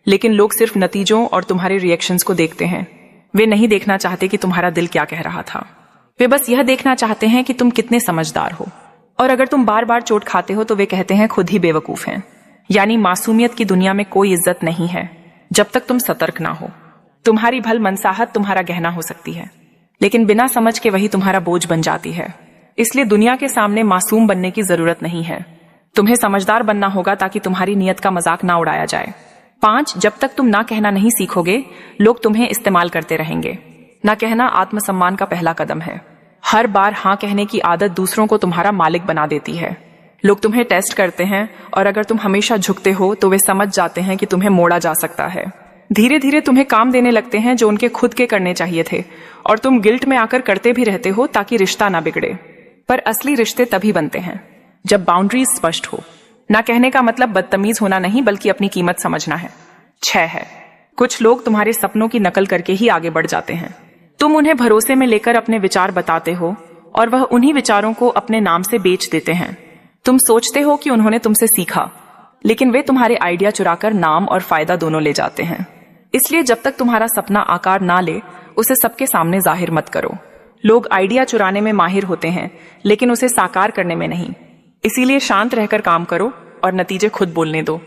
लेकिन लोग सिर्फ नतीजों और तुम्हारे रिएक्शंस को देखते हैं। वे नहीं देखना चाहते कि तुम्हारा दिल क्या कह रहा था। वे बस यह देखना चाहते हैं कि तुम कितने समझदार हो। और अगर तुम बार बार चोट खाते हो तो वे कहते हैं खुद ही बेवकूफ हैं। यानी मासूमियत की दुनिया में कोई इज्जत नहीं है जब तक तुम सतर्क ना हो। तुम्हारी भल मनसाहत तुम्हारा गहना हो सकती है, लेकिन बिना समझ के वही तुम्हारा बोझ बन जाती है। इसलिए दुनिया के सामने मासूम बनने की जरूरत नहीं है। तुम्हें समझदार बनना होगा ताकि तुम्हारी नियत का मजाक ना उड़ाया जाए। 5 जब तक तुम ना कहना नहीं सीखोगे, लोग तुम्हें इस्तेमाल करते रहेंगे। ना कहना आत्मसम्मान का पहला कदम है। हर बार हाँ कहने की आदत दूसरों को तुम्हारा मालिक बना देती है। लोग तुम्हें टेस्ट करते हैं, और अगर तुम हमेशा झुकते हो तो वे समझ जाते हैं कि तुम्हें मोड़ा जा सकता है। धीरे धीरे तुम्हें काम देने लगते हैं जो उनके खुद के करने चाहिए थे, और तुम गिल्ट में आकर करते भी रहते हो ताकि रिश्ता ना बिगड़े। पर असली रिश्ते तभी बनते हैं जब बाउंड्रीज स्पष्ट हो। ना कहने का मतलब बदतमीज होना नहीं, बल्कि अपनी कीमत समझना है। 6 है, कुछ लोग तुम्हारे सपनों की नकल करके ही आगे बढ़ जाते हैं। तुम उन्हें भरोसे में लेकर अपने विचार बताते हो, और वह उन्हीं विचारों को अपने नाम से बेच देते हैं। तुम सोचते हो कि उन्होंने तुमसे सीखा, लेकिन वे तुम्हारे आइडिया चुराकर नाम और फायदा दोनों ले जाते हैं। इसलिए जब तक तुम्हारा सपना आकार ना ले, उसे सबके सामने जाहिर मत करो। लोग आइडिया चुराने में माहिर होते हैं, लेकिन उसे साकार करने में नहीं। इसीलिए शांत रहकर काम करो और नतीजे खुद बोलने दो,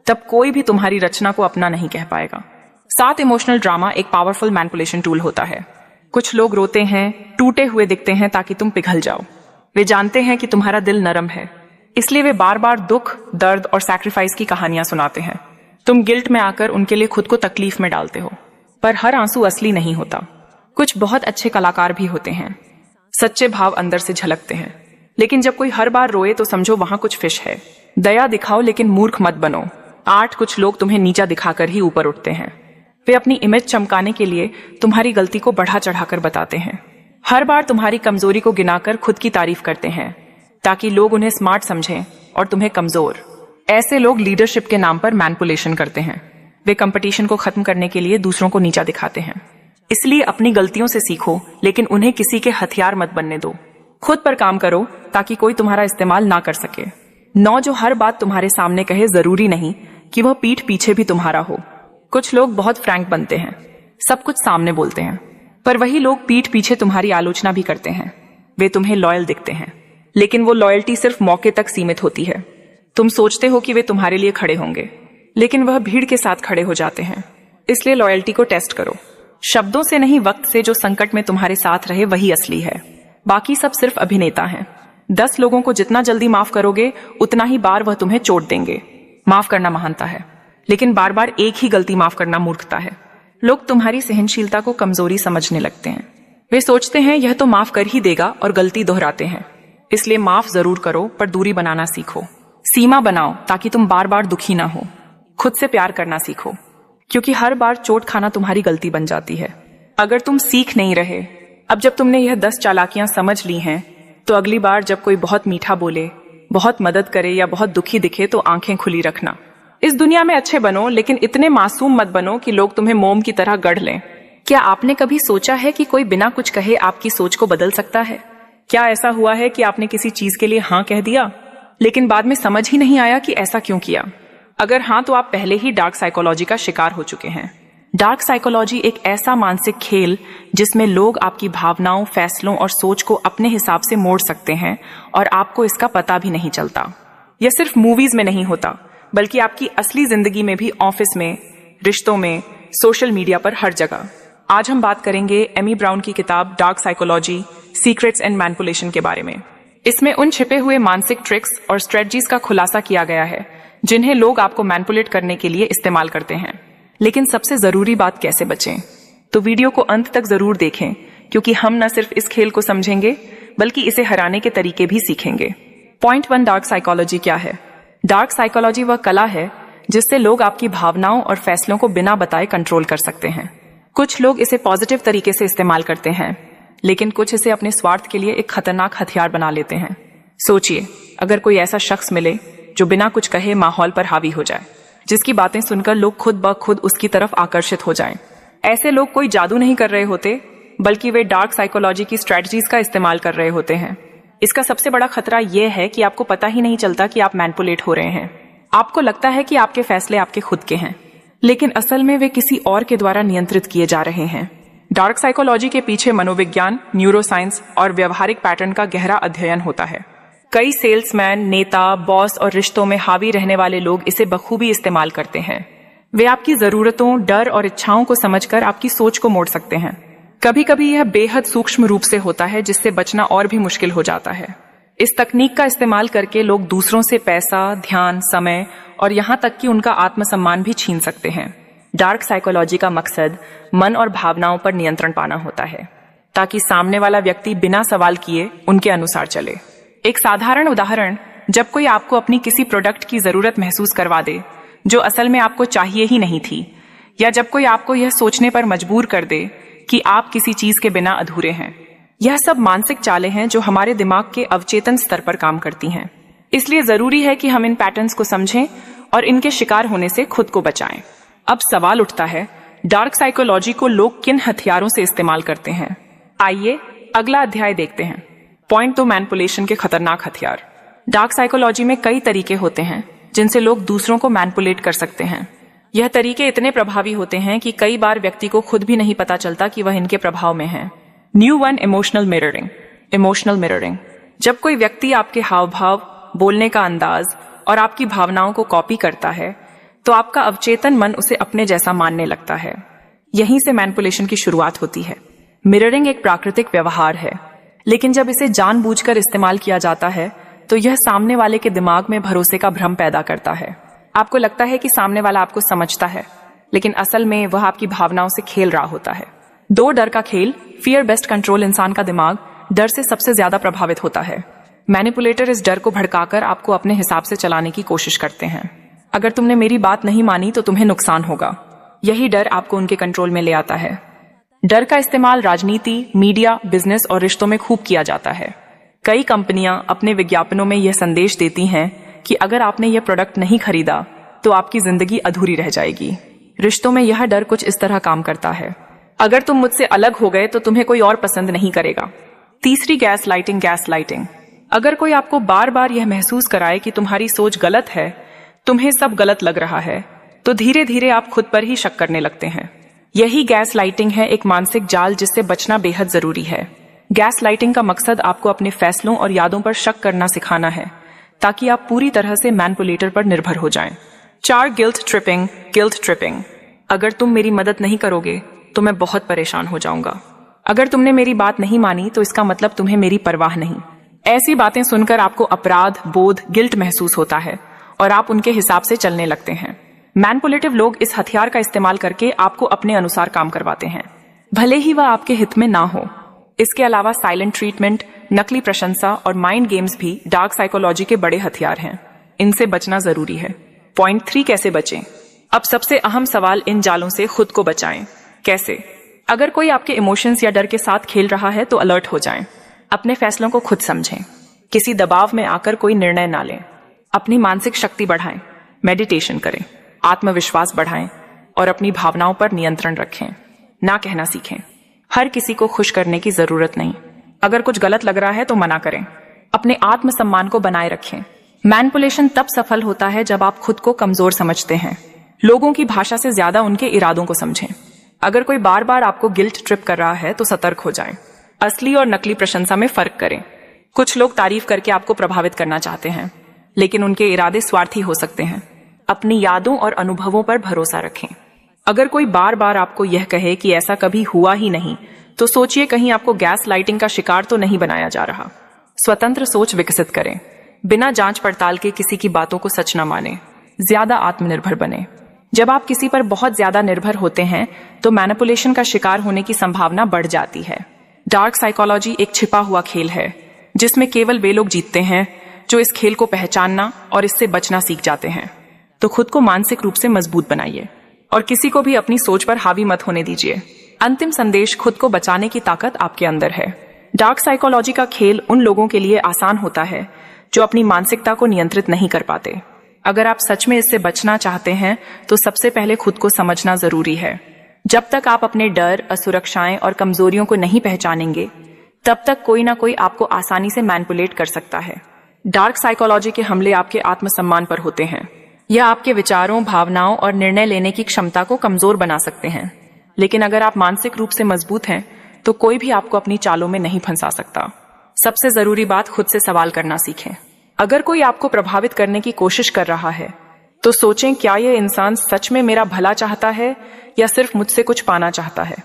तब कोई भी तुम्हारी रचना को अपना नहीं कह पाएगा। 7 इमोशनल ड्रामा एक पावरफुल मैनिपुलेशन टूल होता है। कुछ लोग रोते हैं, टूटे हुए दिखते हैं ताकि तुम पिघल जाओ। वे जानते हैं कि तुम्हारा दिल नरम है, इसलिए वे बार बार दुख, दर्द और सैक्रिफाइस की कहानियां सुनाते हैं। तुम गिल्ट में आकर उनके लिए खुद को तकलीफ में डालते हो। पर हर आंसू असली नहीं होता। कुछ बहुत अच्छे कलाकार भी होते हैं, सच्चे भाव अंदर से झलकते हैं। लेकिन जब कोई हर बार रोए तो समझो वहां कुछ फिश है। दया दिखाओ लेकिन मूर्ख मत बनो। कुछ लोग तुम्हें नीचा दिखाकर ही ऊपर उठते हैं। वे अपनी इमेज चमकाने के लिए तुम्हारी गलती को बढ़ा चढ़ाकर बताते हैं। हर बार तुम्हारी कमजोरी को गिनाकर खुद की तारीफ करते हैं ताकि लोग उन्हें स्मार्ट समझें और तुम्हें कमजोर। ऐसे लोग लीडरशिप के नाम पर मैनिपुलेशन करते हैं। वे कंपटीशन को खत्म करने के लिए दूसरों को नीचा दिखाते हैं। इसलिए अपनी गलतियों से सीखो, लेकिन उन्हें किसी के हथियार मत बनने दो। खुद पर काम करो ताकि कोई तुम्हारा इस्तेमाल ना कर सके। 9 जो हर बात तुम्हारे सामने कहे, जरूरी नहीं कि वह पीठ पीछे भी तुम्हारा हो। कुछ लोग बहुत फ्रैंक बनते हैं, सब कुछ सामने बोलते हैं, पर वही लोग पीठ पीछे तुम्हारी आलोचना भी करते हैं। वे तुम्हें लॉयल दिखते हैं, लेकिन वो लॉयल्टी सिर्फ मौके तक सीमित होती है। तुम सोचते हो कि वे तुम्हारे लिए खड़े होंगे, लेकिन वह भीड़ के साथ खड़े हो जाते हैं। इसलिए लॉयल्टी को टेस्ट करो, शब्दों से नहीं, वक्त से। जो संकट में तुम्हारे साथ रहे वही असली है, बाकी सब सिर्फ अभिनेता हैं। 10 लोगों को जितना जल्दी माफ करोगे, उतना ही बार वह तुम्हें चोट देंगे। माफ करना महानता है, लेकिन बार बार एक ही गलती माफ करना मूर्खता है। लोग तुम्हारी सहनशीलता को कमजोरी समझने लगते हैं। वे सोचते हैं यह तो माफ कर ही देगा और गलती दोहराते हैं। इसलिए माफ जरूर करो, पर दूरी बनाना सीखो। सीमा बनाओ ताकि तुम बार बार दुखी ना हो। खुद से प्यार करना सीखो, क्योंकि हर बार चोट खाना तुम्हारी गलती बन जाती है। अगर तुम सीख नहीं रहे, अब जब तुमने यह 10 चालाकियां समझ ली हैं, तो अगली बार जब कोई बहुत मीठा बोले, बहुत मदद करे या बहुत दुखी दिखे तो आंखें खुली रखना। इस दुनिया में अच्छे बनो, लेकिन इतने मासूम मत बनो कि लोग तुम्हें मोम की तरह गढ़ लें। क्या आपने कभी सोचा है कि कोई बिना कुछ कहे आपकी सोच को बदल सकता है? क्या ऐसा हुआ है कि आपने किसी चीज के लिए हाँ कह दिया, लेकिन बाद में समझ ही नहीं आया कि ऐसा क्यों किया? अगर हाँ, तो आप पहले ही डार्क साइकोलॉजी का शिकार हो चुके हैं। डार्क साइकोलॉजी एक ऐसा मानसिक खेल जिसमें लोग आपकी भावनाओं, फैसलों और सोच को अपने हिसाब से मोड़ सकते हैं और आपको इसका पता भी नहीं चलता। यह सिर्फ मूवीज में नहीं होता, बल्कि आपकी असली जिंदगी में भी, ऑफिस में, रिश्तों में, सोशल मीडिया पर, हर जगह। आज हम बात करेंगे एमी ब्राउन की किताब dark psychology, secrets and manipulation के बारे में। इसमें उन छिपे हुए मानसिक ट्रिक्स और स्ट्रेटजीज का खुलासा किया गया है जिन्हें लोग आपको मैनिपुलेट करने के लिए इस्तेमाल करते हैं। लेकिन सबसे जरूरी बात, कैसे बचें? तो वीडियो को अंत तक जरूर देखें, क्योंकि हम न सिर्फ इस खेल को समझेंगे बल्कि इसे हराने के तरीके भी सीखेंगे। पॉइंट 1, डार्क साइकोलॉजी क्या है? डार्क साइकोलॉजी वह कला है जिससे लोग आपकी भावनाओं और फैसलों को बिना बताए कंट्रोल कर सकते हैं। कुछ लोग इसे पॉजिटिव तरीके से इस्तेमाल करते हैं, लेकिन कुछ इसे अपने स्वार्थ के लिए एक खतरनाक हथियार बना लेते हैं। सोचिए, अगर कोई ऐसा शख्स मिले जो बिना कुछ कहे माहौल पर हावी हो जाए, जिसकी बातें सुनकर लोग खुद ब खुद उसकी तरफ आकर्षित हो जाएं। ऐसे लोग कोई जादू नहीं कर रहे होते, बल्कि वे डार्क साइकोलॉजी की स्ट्रेटजीज का इस्तेमाल कर रहे होते हैं। इसका सबसे बड़ा खतरा यह है कि आपको पता ही नहीं चलता कि आप मैनिपुलेट हो रहे हैं। आपको लगता है कि आपके फैसले आपके खुद के हैं, लेकिन असल में वे किसी और के द्वारा नियंत्रित किए जा रहे हैं। डार्क साइकोलॉजी के पीछे मनोविज्ञान, न्यूरोसाइंस और व्यवहारिक पैटर्न का गहरा अध्ययन होता है। कई सेल्समैन, नेता, बॉस और रिश्तों में हावी रहने वाले लोग इसे बखूबी इस्तेमाल करते हैं। वे आपकी जरूरतों, डर और इच्छाओं को समझकर आपकी सोच को मोड़ सकते हैं। कभी कभी यह बेहद सूक्ष्म रूप से होता है, जिससे बचना और भी मुश्किल हो जाता है। इस तकनीक का इस्तेमाल करके लोग दूसरों से पैसा, ध्यान, समय और यहाँ तक कि उनका आत्मसम्मान भी छीन सकते हैं। डार्क साइकोलॉजी का मकसद मन और भावनाओं पर नियंत्रण पाना होता है, ताकि सामने वाला व्यक्ति बिना सवाल किए उनके अनुसार चले। एक साधारण उदाहरण, जब कोई आपको अपनी किसी प्रोडक्ट की जरूरत महसूस करवा दे जो असल में आपको चाहिए ही नहीं थी, या जब कोई आपको यह सोचने पर मजबूर कर दे कि आप किसी चीज के बिना अधूरे हैं। यह सब मानसिक चालें हैं जो हमारे दिमाग के अवचेतन स्तर पर काम करती हैं। इसलिए जरूरी है कि हम इन पैटर्न्स को समझें और इनके शिकार होने से खुद को बचाएं। अब सवाल उठता है, डार्क साइकोलॉजी को लोग किन हथियारों से इस्तेमाल करते हैं? आइए अगला अध्याय देखते हैं। पॉइंट 2, मैनिपुलेशन के खतरनाक हथियार। डार्क साइकोलॉजी में कई तरीके होते हैं जिनसे लोग दूसरों को मैनिपुलेट कर सकते हैं। यह तरीके इतने प्रभावी होते हैं कि कई बार व्यक्ति को खुद भी नहीं पता चलता कि वह इनके प्रभाव में है। New one, emotional mirroring. Emotional mirroring, जब कोई व्यक्ति आपके हाव भाव, बोलने का अंदाज और आपकी भावनाओं को कॉपी करता है तो आपका अवचेतन मन उसे अपने जैसा मानने लगता है। यहीं से मैनिपुलेशन की शुरुआत होती है। मिररिंग एक प्राकृतिक व्यवहार है, लेकिन जब इसे जानबूझकर इस्तेमाल किया जाता है तो यह सामने वाले के दिमाग में भरोसे का भ्रम पैदा करता है। आपको लगता है कि सामने वाला आपको समझता है, लेकिन असल में वह आपकी भावनाओं से खेल रहा होता है। दो डर का खेल, फियर बेस्ड कंट्रोल। इंसान का दिमाग डर से सबसे ज्यादा प्रभावित होता है। मैनिपुलेटर इस डर को भड़काकर आपको अपने हिसाब से चलाने की कोशिश करते हैं। अगर तुमने मेरी बात नहीं मानी तो तुम्हें नुकसान होगा। यही डर आपको उनके कंट्रोल में ले आता है। डर का इस्तेमाल राजनीति, मीडिया, बिजनेस और रिश्तों में खूब किया जाता है। कई कंपनियां अपने विज्ञापनों में यह संदेश देती हैं कि अगर आपने यह प्रोडक्ट नहीं खरीदा तो आपकी जिंदगी अधूरी रह जाएगी। रिश्तों में यह डर कुछ इस तरह काम करता है, अगर तुम मुझसे अलग हो गए तो तुम्हें कोई और पसंद नहीं करेगा। तीसरी, गैस लाइटिंग। गैस लाइटिंग, अगर कोई आपको बार बार यह महसूस कराए कि तुम्हारी सोच गलत है, तुम्हें सब गलत लग रहा है, तो धीरे धीरे आप खुद पर ही शक करने लगते हैं। यही गैस लाइटिंग है, एक मानसिक जाल जिससे बचना बेहद जरूरी है। गैस लाइटिंग का मकसद आपको अपने फैसलों और यादों पर शक करना सिखाना है, ताकि आप पूरी तरह से मैनिपुलेटर पर निर्भर हो जाएं। 4, गिल्ट ट्रिपिंग। गिल्ट ट्रिपिंग, अगर तुम मेरी मदद नहीं करोगे तो मैं बहुत परेशान हो जाऊंगा। अगर तुमने मेरी बात नहीं मानी तो इसका मतलब तुम्हें मेरी परवाह नहीं। ऐसी बातें सुनकर आपको अपराध बोध, गिल्ट महसूस होता है और आप उनके हिसाब से चलने लगते हैं। मैनिपुलेटिव लोग इस हथियार का इस्तेमाल करके आपको अपने अनुसार काम करवाते हैं, भले ही वह आपके हित में ना हो। इसके अलावा साइलेंट ट्रीटमेंट, नकली प्रशंसा और माइंड गेम्स भी डार्क साइकोलॉजी के बड़े हथियार हैं। इनसे बचना जरूरी है। पॉइंट 3, कैसे बचें। अब सबसे अहम सवाल, इन जालों से खुद को बचाएं। कैसे? अगर कोई आपके इमोशंस या डर के साथ खेल रहा है तो अलर्ट हो जाएं। अपने फैसलों को खुद समझें। किसी दबाव में आकर कोई निर्णय ना लें। अपनी मानसिक शक्ति बढ़ाएं, मेडिटेशन करें, आत्मविश्वास बढ़ाएं और अपनी भावनाओं पर नियंत्रण रखें। ना कहना सीखें। हर किसी को खुश करने की जरूरत नहीं। अगर कुछ गलत लग रहा है तो मना करें। अपने आत्मसम्मान को बनाए रखें। मैनिपुलेशन तब सफल होता है जब आप खुद को कमजोर समझते हैं। लोगों की भाषा से ज्यादा उनके इरादों को समझें। अगर कोई बार बार आपको गिल्ट ट्रिप कर रहा है तो सतर्क हो जाएं। असली और नकली प्रशंसा में फर्क करें। कुछ लोग तारीफ करके आपको प्रभावित करना चाहते हैं, लेकिन उनके इरादे स्वार्थी हो सकते हैं। अपनी यादों और अनुभवों पर भरोसा रखें। अगर कोई बार बार आपको यह कहे कि ऐसा कभी हुआ ही नहीं, तो सोचिए कहीं आपको गैस लाइटिंग का शिकार तो नहीं बनाया जा रहा। स्वतंत्र सोच विकसित करें। बिना जांच पड़ताल के किसी की बातों को सच न माने। ज्यादा आत्मनिर्भर बने। जब आप किसी पर बहुत ज्यादा निर्भर होते हैं तो मैनिपुलेशन का शिकार होने की संभावना बढ़ जाती है। डार्क साइकोलॉजी एक छिपा हुआ खेल है, जिसमें केवल वे लोग जीतते हैं जो इस खेल को पहचानना और इससे बचना सीख जाते हैं। तो खुद को मानसिक रूप से मजबूत बनाइए और किसी को भी अपनी सोच पर हावी मत होने दीजिए। अंतिम संदेश, खुद को बचाने की ताकत आपके अंदर है। डार्क साइकोलॉजी का खेल उन लोगों के लिए आसान होता है जो अपनी मानसिकता को नियंत्रित नहीं कर पाते। अगर आप सच में इससे बचना चाहते हैं तो सबसे पहले खुद को समझना जरूरी है। जब तक आप अपने डर, असुरक्षाएं और कमजोरियों को नहीं पहचानेंगे, तब तक कोई ना कोई आपको आसानी से मैनिपुलेट कर सकता है। डार्क साइकोलॉजी के हमले आपके आत्मसम्मान पर होते हैं। यह आपके विचारों, भावनाओं और निर्णय लेने की क्षमता को कमजोर बना सकते हैं। लेकिन अगर आप मानसिक रूप से मजबूत हैं तो कोई भी आपको अपनी चालों में नहीं फंसा सकता। सबसे जरूरी बात, खुद से सवाल करना सीखें। अगर कोई आपको प्रभावित करने की कोशिश कर रहा है तो सोचें, क्या यह इंसान सच में मेरा भला चाहता है या सिर्फ मुझसे कुछ पाना चाहता है?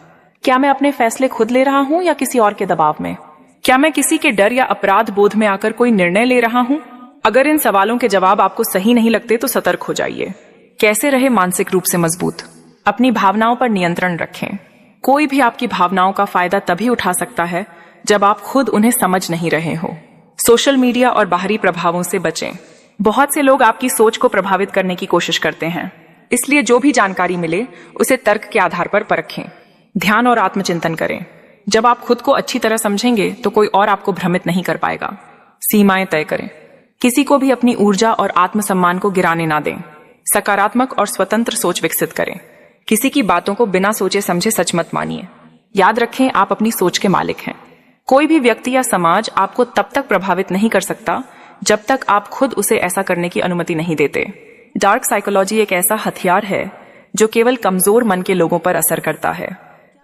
क्या मैं अपने फैसले खुद ले रहा हूं या किसी और के दबाव में? क्या मैं किसी के डर या अपराध बोध में आकर कोई निर्णय ले रहा हूं? अगर इन सवालों के जवाब आपको सही नहीं लगते तो सतर्क हो जाइए। कैसे रहे मानसिक रूप से मजबूत? अपनी भावनाओं पर नियंत्रण रखें। कोई भी आपकी भावनाओं का फायदा तभी उठा सकता है जब आप खुद उन्हें समझ नहीं रहे हो। सोशल मीडिया और बाहरी प्रभावों से बचें। बहुत से लोग आपकी सोच को प्रभावित करने की कोशिश करते हैं, इसलिए जो भी जानकारी मिले उसे तर्क के आधार पर परखें। ध्यान और आत्मचिंतन करें। जब आप खुद को अच्छी तरह समझेंगे तो कोई और आपको भ्रमित नहीं कर पाएगा। सीमाएं तय करें। किसी को भी अपनी ऊर्जा और आत्मसम्मान को गिराने ना दें। सकारात्मक और स्वतंत्र सोच विकसित करें। किसी की बातों को बिना सोचे समझे सच मत मानिए। याद रखें, आप अपनी सोच के मालिक हैं। कोई भी व्यक्ति या समाज आपको तब तक प्रभावित नहीं कर सकता जब तक आप खुद उसे ऐसा करने की अनुमति नहीं देते। डार्क साइकोलॉजी एक ऐसा हथियार है जो केवल कमजोर मन के लोगों पर असर करता है।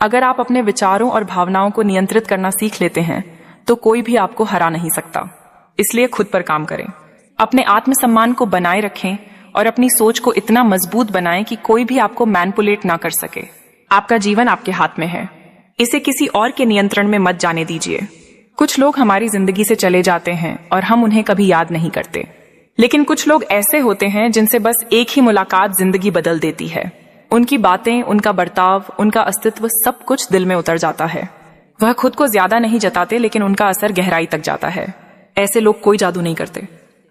अगर आप अपने विचारों और भावनाओं को नियंत्रित करना सीख लेते हैं तो कोई भी आपको हरा नहीं सकता। इसलिए खुद पर काम करें, अपने आत्मसम्मान को बनाए रखें और अपनी सोच को इतना मजबूत बनाएं कि कोई भी आपको मैनिपुलेट ना कर सके। आपका जीवन आपके हाथ में है, इसे किसी और के नियंत्रण में मत जाने दीजिए। कुछ लोग हमारी जिंदगी से चले जाते हैं और हम उन्हें कभी याद नहीं करते, लेकिन कुछ लोग ऐसे होते हैं जिनसे बस एक ही मुलाकात जिंदगी बदल देती है। उनकी बातें, उनका बर्ताव, उनका अस्तित्व सब कुछ दिल में उतर जाता है। वह खुद को ज्यादा नहीं जताते लेकिन उनका असर गहराई तक जाता है। ऐसे लोग कोई जादू नहीं करते,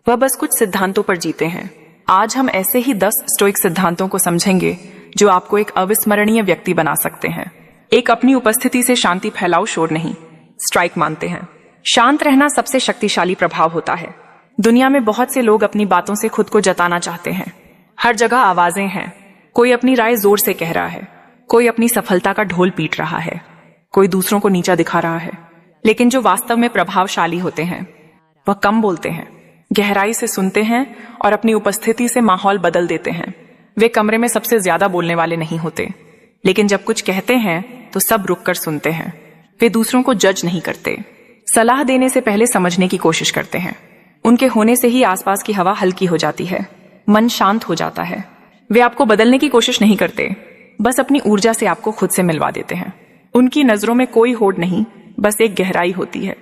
वह बस कुछ सिद्धांतों पर जीते हैं। आज हम ऐसे ही 10 स्टोइक सिद्धांतों को समझेंगे जो आपको एक अविस्मरणीय व्यक्ति बना सकते हैं। एक, अपनी उपस्थिति से शांति फैलाओ, शोर नहीं। स्ट्राइक मानते हैं शांत रहना सबसे शक्तिशाली प्रभाव होता है। दुनिया में बहुत से लोग अपनी बातों से खुद को जताना चाहते हैं। हर जगह आवाजें हैं, कोई अपनी राय जोर से कह रहा है, कोई अपनी सफलता का ढोल पीट रहा है, कोई दूसरों को नीचा दिखा रहा है। लेकिन जो वास्तव में प्रभावशाली होते हैं वह कम बोलते हैं, गहराई से सुनते हैं और अपनी उपस्थिति से माहौल बदल देते हैं। वे कमरे में सबसे ज्यादा बोलने वाले नहीं होते, लेकिन जब कुछ कहते हैं तो सब रुककर सुनते हैं। वे दूसरों को जज नहीं करते, सलाह देने से पहले समझने की कोशिश करते हैं। उनके होने से ही आसपास की हवा हल्की हो जाती है, मन शांत हो जाता है। वे आपको बदलने की कोशिश नहीं करते, बस अपनी ऊर्जा से आपको खुद से मिलवा देते हैं। उनकी नजरों में कोई होड़ नहीं, बस एक गहराई होती है,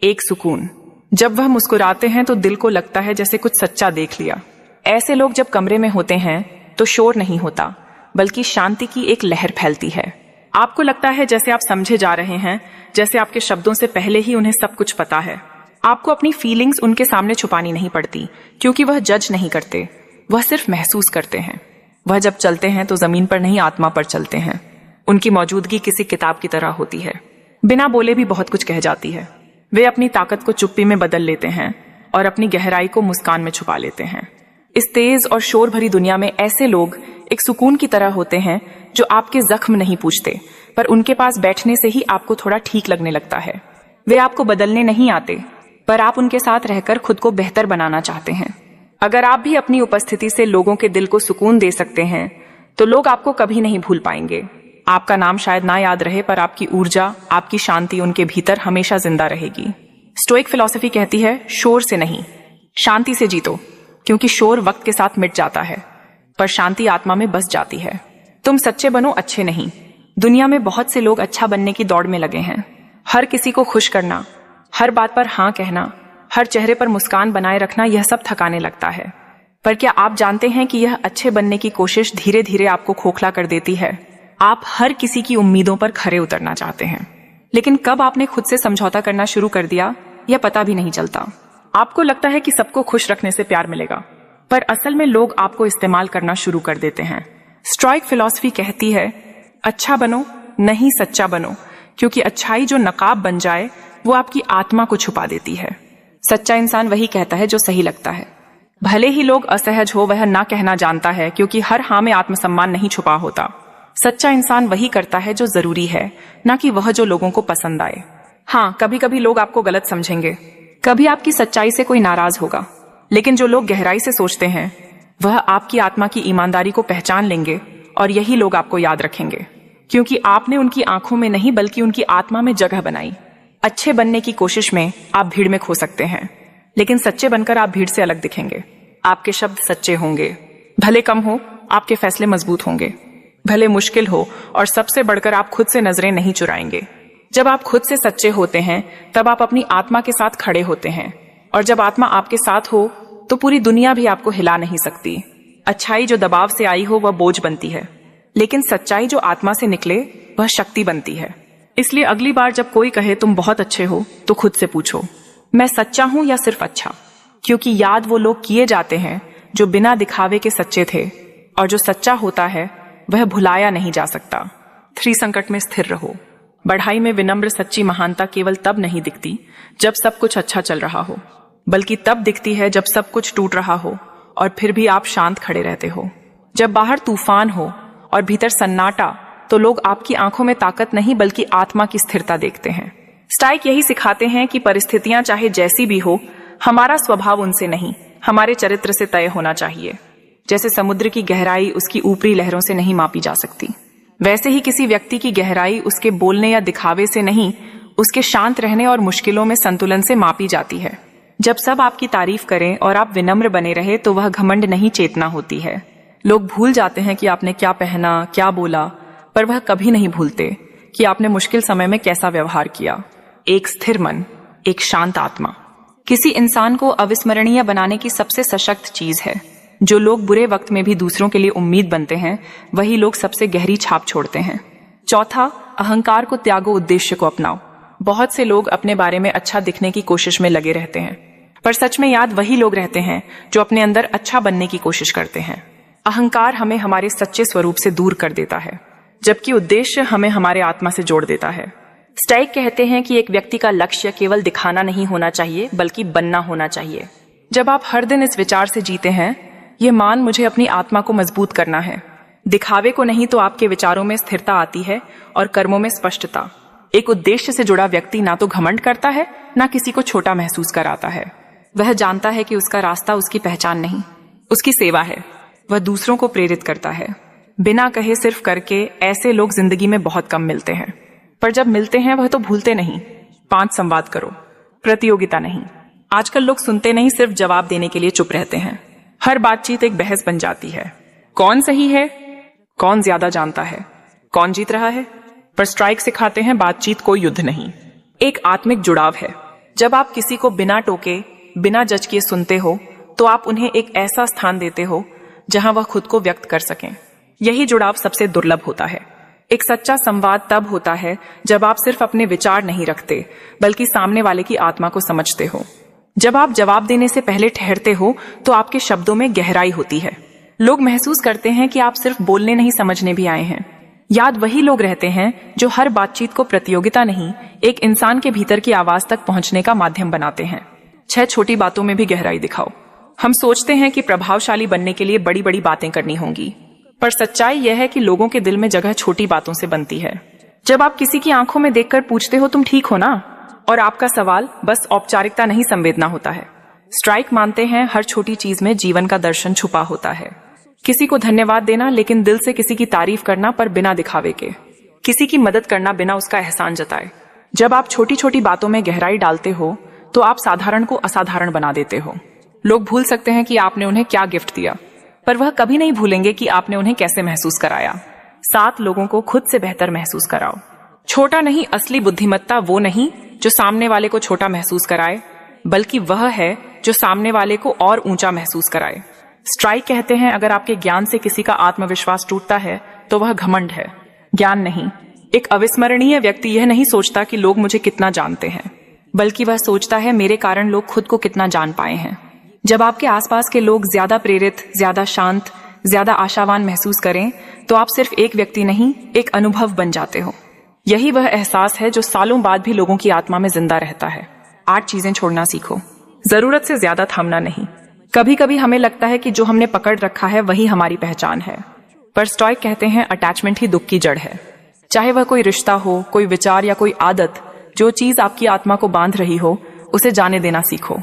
एक सुकून। जब वह मुस्कुराते हैं तो दिल को लगता है जैसे कुछ सच्चा देख लिया। ऐसे लोग जब कमरे में होते हैं तो शोर नहीं होता, बल्कि शांति की एक लहर फैलती है। आपको लगता है जैसे आप समझे जा रहे हैं, जैसे आपके शब्दों से पहले ही उन्हें सब कुछ पता है। आपको अपनी फीलिंग्स उनके सामने छुपानी नहीं पड़ती, क्योंकि वह जज नहीं करते, वह सिर्फ महसूस करते हैं। वह जब चलते हैं तो जमीन पर नहीं, आत्मा पर चलते हैं। उनकी मौजूदगी किसी किताब की तरह होती है, बिना बोले भी बहुत कुछ कह जाती है। वे अपनी ताकत को चुप्पी में बदल लेते हैं और अपनी गहराई को मुस्कान में छुपा लेते हैं। इस तेज और शोर भरी दुनिया में ऐसे लोग एक सुकून की तरह होते हैं जो आपके जख्म नहीं पूछते, पर उनके पास बैठने से ही आपको थोड़ा ठीक लगने लगता है। वे आपको बदलने नहीं आते, पर आप उनके साथ रहकर खुद को बेहतर बनाना चाहते हैं। अगर आप भी अपनी उपस्थिति से लोगों के दिल को सुकून दे सकते हैं तो लोग आपको कभी नहीं भूल पाएंगे। आपका नाम शायद ना याद रहे, पर आपकी ऊर्जा, आपकी शांति उनके भीतर हमेशा जिंदा रहेगी। स्टोइक फिलॉसफी कहती है, शोर से नहीं, शांति से जीतो, क्योंकि शोर वक्त के साथ मिट जाता है, पर शांति आत्मा में बस जाती है। तुम सच्चे बनो, अच्छे नहीं। दुनिया में बहुत से लोग अच्छा बनने की दौड़ में लगे हैं। हर किसी को खुश करना, हर बात पर हाँ कहना, हर चेहरे पर मुस्कान बनाए रखना, यह सब थकाने लगता है। पर क्या आप जानते हैं कि यह अच्छे बनने की कोशिश धीरे धीरे आपको खोखला कर देती है। आप हर किसी की उम्मीदों पर खरे उतरना चाहते हैं, लेकिन कब आपने खुद से समझौता करना शुरू कर दिया यह पता भी नहीं चलता। आपको लगता है कि सबको खुश रखने से प्यार मिलेगा, पर असल में लोग आपको इस्तेमाल करना शुरू कर देते हैं। स्टोइक फिलॉसफी कहती है, अच्छा बनो, नहीं सच्चा बनो, क्योंकि अच्छाई जो नकाब बन जाए वो आपकी आत्मा को छुपा देती है। सच्चा इंसान वही कहता है जो सही लगता है, भले ही लोग असहज हो। वह ना कहना जानता है, क्योंकि हर हाँ में आत्मसम्मान नहीं छुपा होता। सच्चा इंसान वही करता है जो जरूरी है, ना कि वह जो लोगों को पसंद आए। हाँ, कभी कभी लोग आपको गलत समझेंगे, कभी आपकी सच्चाई से कोई नाराज होगा, लेकिन जो लोग गहराई से सोचते हैं वह आपकी आत्मा की ईमानदारी को पहचान लेंगे, और यही लोग आपको याद रखेंगे, क्योंकि आपने उनकी आंखों में नहीं बल्कि उनकी आत्मा में जगह बनाई। अच्छे बनने की कोशिश में आप भीड़ में खो सकते हैं, लेकिन सच्चे बनकर आप भीड़ से अलग दिखेंगे। आपके शब्द सच्चे होंगे, भले कम हो, आपके फैसले मजबूत होंगे, भले मुश्किल हो, और सबसे बढ़कर आप खुद से नजरें नहीं चुराएंगे। जब आप खुद से सच्चे होते हैं तब आप अपनी आत्मा के साथ खड़े होते हैं, और जब आत्मा आपके साथ हो तो पूरी दुनिया भी आपको हिला नहीं सकती। अच्छाई जो दबाव से आई हो वह बोझ बनती है, लेकिन सच्चाई जो आत्मा से निकले वह शक्ति बनती है। इसलिए अगली बार जब कोई कहे तुम बहुत अच्छे हो तो खुद से पूछो, मैं सच्चा हूं या सिर्फ अच्छा? क्योंकि याद वो लोग किए जाते हैं जो बिना दिखावे के सच्चे थे, और जो सच्चा होता है वह भुलाया नहीं जा सकता। 3 संकट में स्थिर रहो। बढ़ाई में विनम्र सच्ची महानता केवल तब नहीं दिखती जब सब कुछ अच्छा चल रहा हो, बल्कि तब दिखती है जब सब कुछ टूट रहा हो और फिर भी आप शांत खड़े रहते हो। जब बाहर तूफान हो और भीतर सन्नाटा, तो लोग आपकी आंखों में ताकत नहीं बल्कि आत्मा की स्थिरता देखते हैं। स्टोइक यही सिखाते हैं कि परिस्थितियां चाहे जैसी भी हो, हमारा स्वभाव उनसे नहीं, हमारे चरित्र से तय होना चाहिए। जैसे समुद्र की गहराई उसकी ऊपरी लहरों से नहीं मापी जा सकती। वैसे ही किसी व्यक्ति की गहराई उसके बोलने या दिखावे से नहीं, उसके शांत रहने और मुश्किलों में संतुलन से मापी जाती है। जब सब आपकी तारीफ करें और आप विनम्र बने रहे तो वह घमंड नहीं, चेतना होती है। लोग भूल जाते हैं कि आपने क्या पहना, क्या बोला, पर वह कभी नहीं भूलते कि आपने मुश्किल समय में कैसा व्यवहार किया। एक स्थिर मन, एक शांत आत्मा किसी इंसान को अविस्मरणीय बनाने की सबसे सशक्त चीज है। जो लोग बुरे वक्त में भी दूसरों के लिए उम्मीद बनते हैं, वही लोग सबसे गहरी छाप छोड़ते हैं। चौथा, अहंकार को त्यागो, उद्देश्य को अपनाओ। बहुत से लोग अपने बारे में अच्छा दिखने की कोशिश में लगे रहते हैं, पर सच में याद वही लोग रहते हैं जो अपने अंदर अच्छा बनने की कोशिश करते हैं। अहंकार हमें हमारे सच्चे स्वरूप से दूर कर देता है, जबकि उद्देश्य हमें हमारे आत्मा से जोड़ देता है। स्टाइक कहते हैं कि एक व्यक्ति का लक्ष्य केवल दिखाना नहीं होना चाहिए, बल्कि बनना होना चाहिए। जब आप हर दिन इस विचार से जीते हैं, ये मान मुझे अपनी आत्मा को मजबूत करना है, दिखावे को नहीं, तो आपके विचारों में स्थिरता आती है और कर्मों में स्पष्टता। एक उद्देश्य से जुड़ा व्यक्ति ना तो घमंड करता है, ना किसी को छोटा महसूस कराता है। वह जानता है कि उसका रास्ता उसकी पहचान नहीं, उसकी सेवा है। वह दूसरों को प्रेरित करता है, बिना कहे सिर्फ करके। ऐसे लोग जिंदगी में बहुत कम मिलते हैं, पर जब मिलते हैं वह तो भूलते नहीं। 5 संवाद करो, प्रतियोगिता नहीं। आजकल लोग सुनते नहीं, सिर्फ जवाब देने के लिए चुप रहते हैं। हर बातचीत एक बहस बन जाती है। कौन सही है, कौन ज्यादा जानता है, कौन जीत रहा है। पर स्ट्राइक सिखाते हैं बातचीत कोई युद्ध नहीं, एक आत्मिक जुड़ाव है। जब आप किसी को बिना टोके, बिना जज किए सुनते हो, तो आप उन्हें एक ऐसा स्थान देते हो जहां वह खुद को व्यक्त कर सकें। यही जुड़ाव सबसे दुर्लभ होता है। एक सच्चा संवाद तब होता है जब आप सिर्फ अपने विचार नहीं रखते, बल्कि सामने वाले की आत्मा को समझते हो। जब आप जवाब देने से पहले ठहरते हो, तो आपके शब्दों में गहराई होती है। लोग महसूस करते हैं कि आप सिर्फ बोलने नहीं, समझने भी आए हैं। याद वही लोग रहते हैं जो हर बातचीत को प्रतियोगिता नहीं, एक इंसान के भीतर की आवाज तक पहुंचने का माध्यम बनाते हैं। 6 छोटी बातों में भी गहराई दिखाओ। हम सोचते हैं कि प्रभावशाली बनने के लिए बड़ी बड़ी बातें करनी होंगी, पर सच्चाई यह है कि लोगों के दिल में जगह छोटी बातों से बनती है। जब आप किसी की आंखों में देखकर पूछते हो, तुम ठीक हो ना, और आपका सवाल बस औपचारिकता नहीं, संवेदना होता है। स्ट्राइक मानते हैं हर छोटी चीज में जीवन का दर्शन छुपा होता है। किसी को धन्यवाद देना, लेकिन दिल से किसी की तारीफ करना, पर बिना दिखावे के। किसी की मदद करना बिना उसका एहसान जताए। जब आप छोटी छोटी बातों में गहराई डालते हो, तो आप साधारण को असाधारण बना देते हो। लोग भूल सकते हैं कि आपने उन्हें क्या गिफ्ट दिया, पर वह कभी नहीं भूलेंगे कि आपने उन्हें कैसे महसूस कराया। 7 लोगों को खुद से बेहतर महसूस कराओ। छोटा नहीं, असली बुद्धिमत्ता वो नहीं जो सामने वाले को छोटा महसूस कराए, बल्कि वह है जो सामने वाले को और ऊंचा महसूस कराए। स्ट्राइक कहते हैं, अगर आपके ज्ञान से किसी का आत्मविश्वास टूटता है, तो वह घमंड है, ज्ञान नहीं। एक अविस्मरणीय व्यक्ति यह नहीं सोचता कि लोग मुझे कितना जानते हैं, बल्कि वह सोचता है मेरे कारण लोग खुद को कितना जान पाए हैं। जब आपके आसपास के लोग ज्यादा प्रेरित, ज्यादा शांत, ज्यादा आशावान महसूस करें, तो आप सिर्फ एक व्यक्ति नहीं, एक अनुभव बन जाते हो। यही वह एहसास है जो सालों बाद भी लोगों की आत्मा में जिंदा रहता है। 8 चीजें छोड़ना सीखो। जरूरत से ज्यादा थामना नहीं। कभी कभी हमें लगता है कि जो हमने पकड़ रखा है वही हमारी पहचान है, पर स्टॉइक कहते हैं अटैचमेंट ही दुख की जड़ है। चाहे वह कोई रिश्ता हो, कोई विचार या कोई आदत, जो चीज आपकी आत्मा को बांध रही हो, उसे जाने देना सीखो।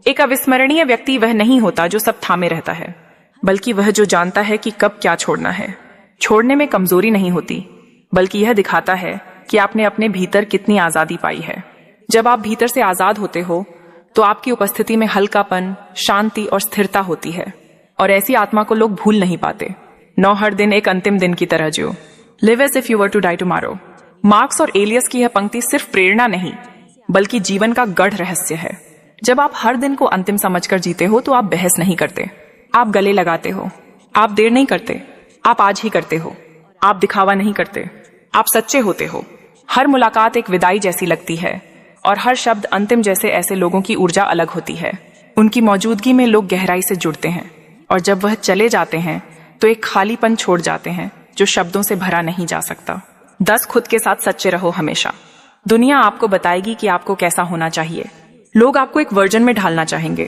एक अविस्मरणीय व्यक्ति वह नहीं होता जो सब थामे रहता है, बल्कि वह जो जानता है कि कब क्या छोड़ना है। छोड़ने में कमजोरी नहीं होती, बल्कि यह दिखाता है कि आपने अपने भीतर कितनी आजादी पाई है। जब आप भीतर से आजाद होते हो, तो आपकी उपस्थिति में हल्कापन, शांति और स्थिरता होती है, और ऐसी आत्मा को लोग भूल नहीं पाते। 9 हर दिन एक अंतिम दिन की तरह जियो। Live as if you were to die tomorrow. Marcus Aurelius की यह पंक्ति सिर्फ प्रेरणा नहीं, बल्कि जीवन का गढ़ रहस्य है। जब आप हर दिन को अंतिम समझकर जीते हो, तो आप बहस नहीं करते, आप गले लगाते हो। आप देर नहीं करते, आप आज ही करते हो। आप दिखावा नहीं करते, आप सच्चे होते हो। हर मुलाकात एक विदाई जैसी लगती है, और हर शब्द अंतिम जैसे। ऐसे लोगों की ऊर्जा अलग होती है। उनकी मौजूदगी में लोग गहराई से जुड़ते हैं, और जब वह चले जाते हैं, तो एक खालीपन छोड़ जाते हैं जो शब्दों से भरा नहीं जा सकता। 10 खुद के साथ सच्चे रहो हमेशा। दुनिया आपको बताएगी कि आपको कैसा होना चाहिए। लोग आपको एक वर्जन में ढालना चाहेंगे,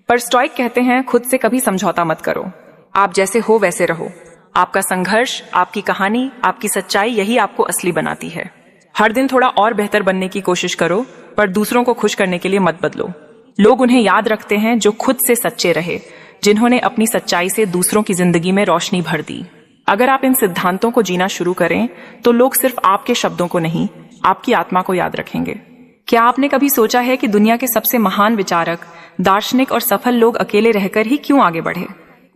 पर स्टॉइक कहते हैं खुद से कभी समझौता मत करो। आप जैसे हो वैसे रहो। आपका संघर्ष, आपकी कहानी, आपकी सच्चाई, यही आपको असली बनाती है। हर दिन थोड़ा और बेहतर बनने की कोशिश करो, पर दूसरों को खुश करने के लिए मत बदलो। लोग उन्हें याद रखते हैं जो खुद से सच्चे रहे, जिन्होंने अपनी सच्चाई से दूसरों की जिंदगी में रोशनी भर दी। अगर आप इन सिद्धांतों को जीना शुरू करें तो लोग सिर्फ आपके शब्दों को नहीं, आपकी आत्मा को याद रखेंगे। क्या आपने कभी सोचा है कि दुनिया के सबसे महान विचारक, दार्शनिक और सफल लोग अकेले रहकर ही क्यों आगे बढ़े?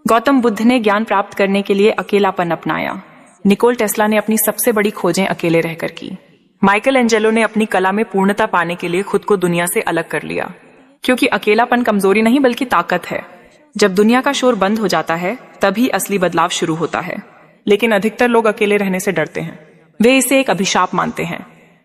गौतम बुद्ध ने ज्ञान प्राप्त करने के लिए अकेलापन अपनाया। निकोल टेस्ला ने अपनी सबसे बड़ी खोजें अकेले रहकर की। माइकल एंजेलो ने अपनी कला में पूर्णता पाने के लिए खुद को दुनिया से अलग कर लिया। क्योंकि अकेलापन कमजोरी नहीं बल्कि ताकत है। जब दुनिया का शोर बंद हो जाता है तभी असली बदलाव शुरू होता है। लेकिन अधिकतर लोग अकेले रहने से डरते हैं। वे इसे एक अभिशाप मानते हैं,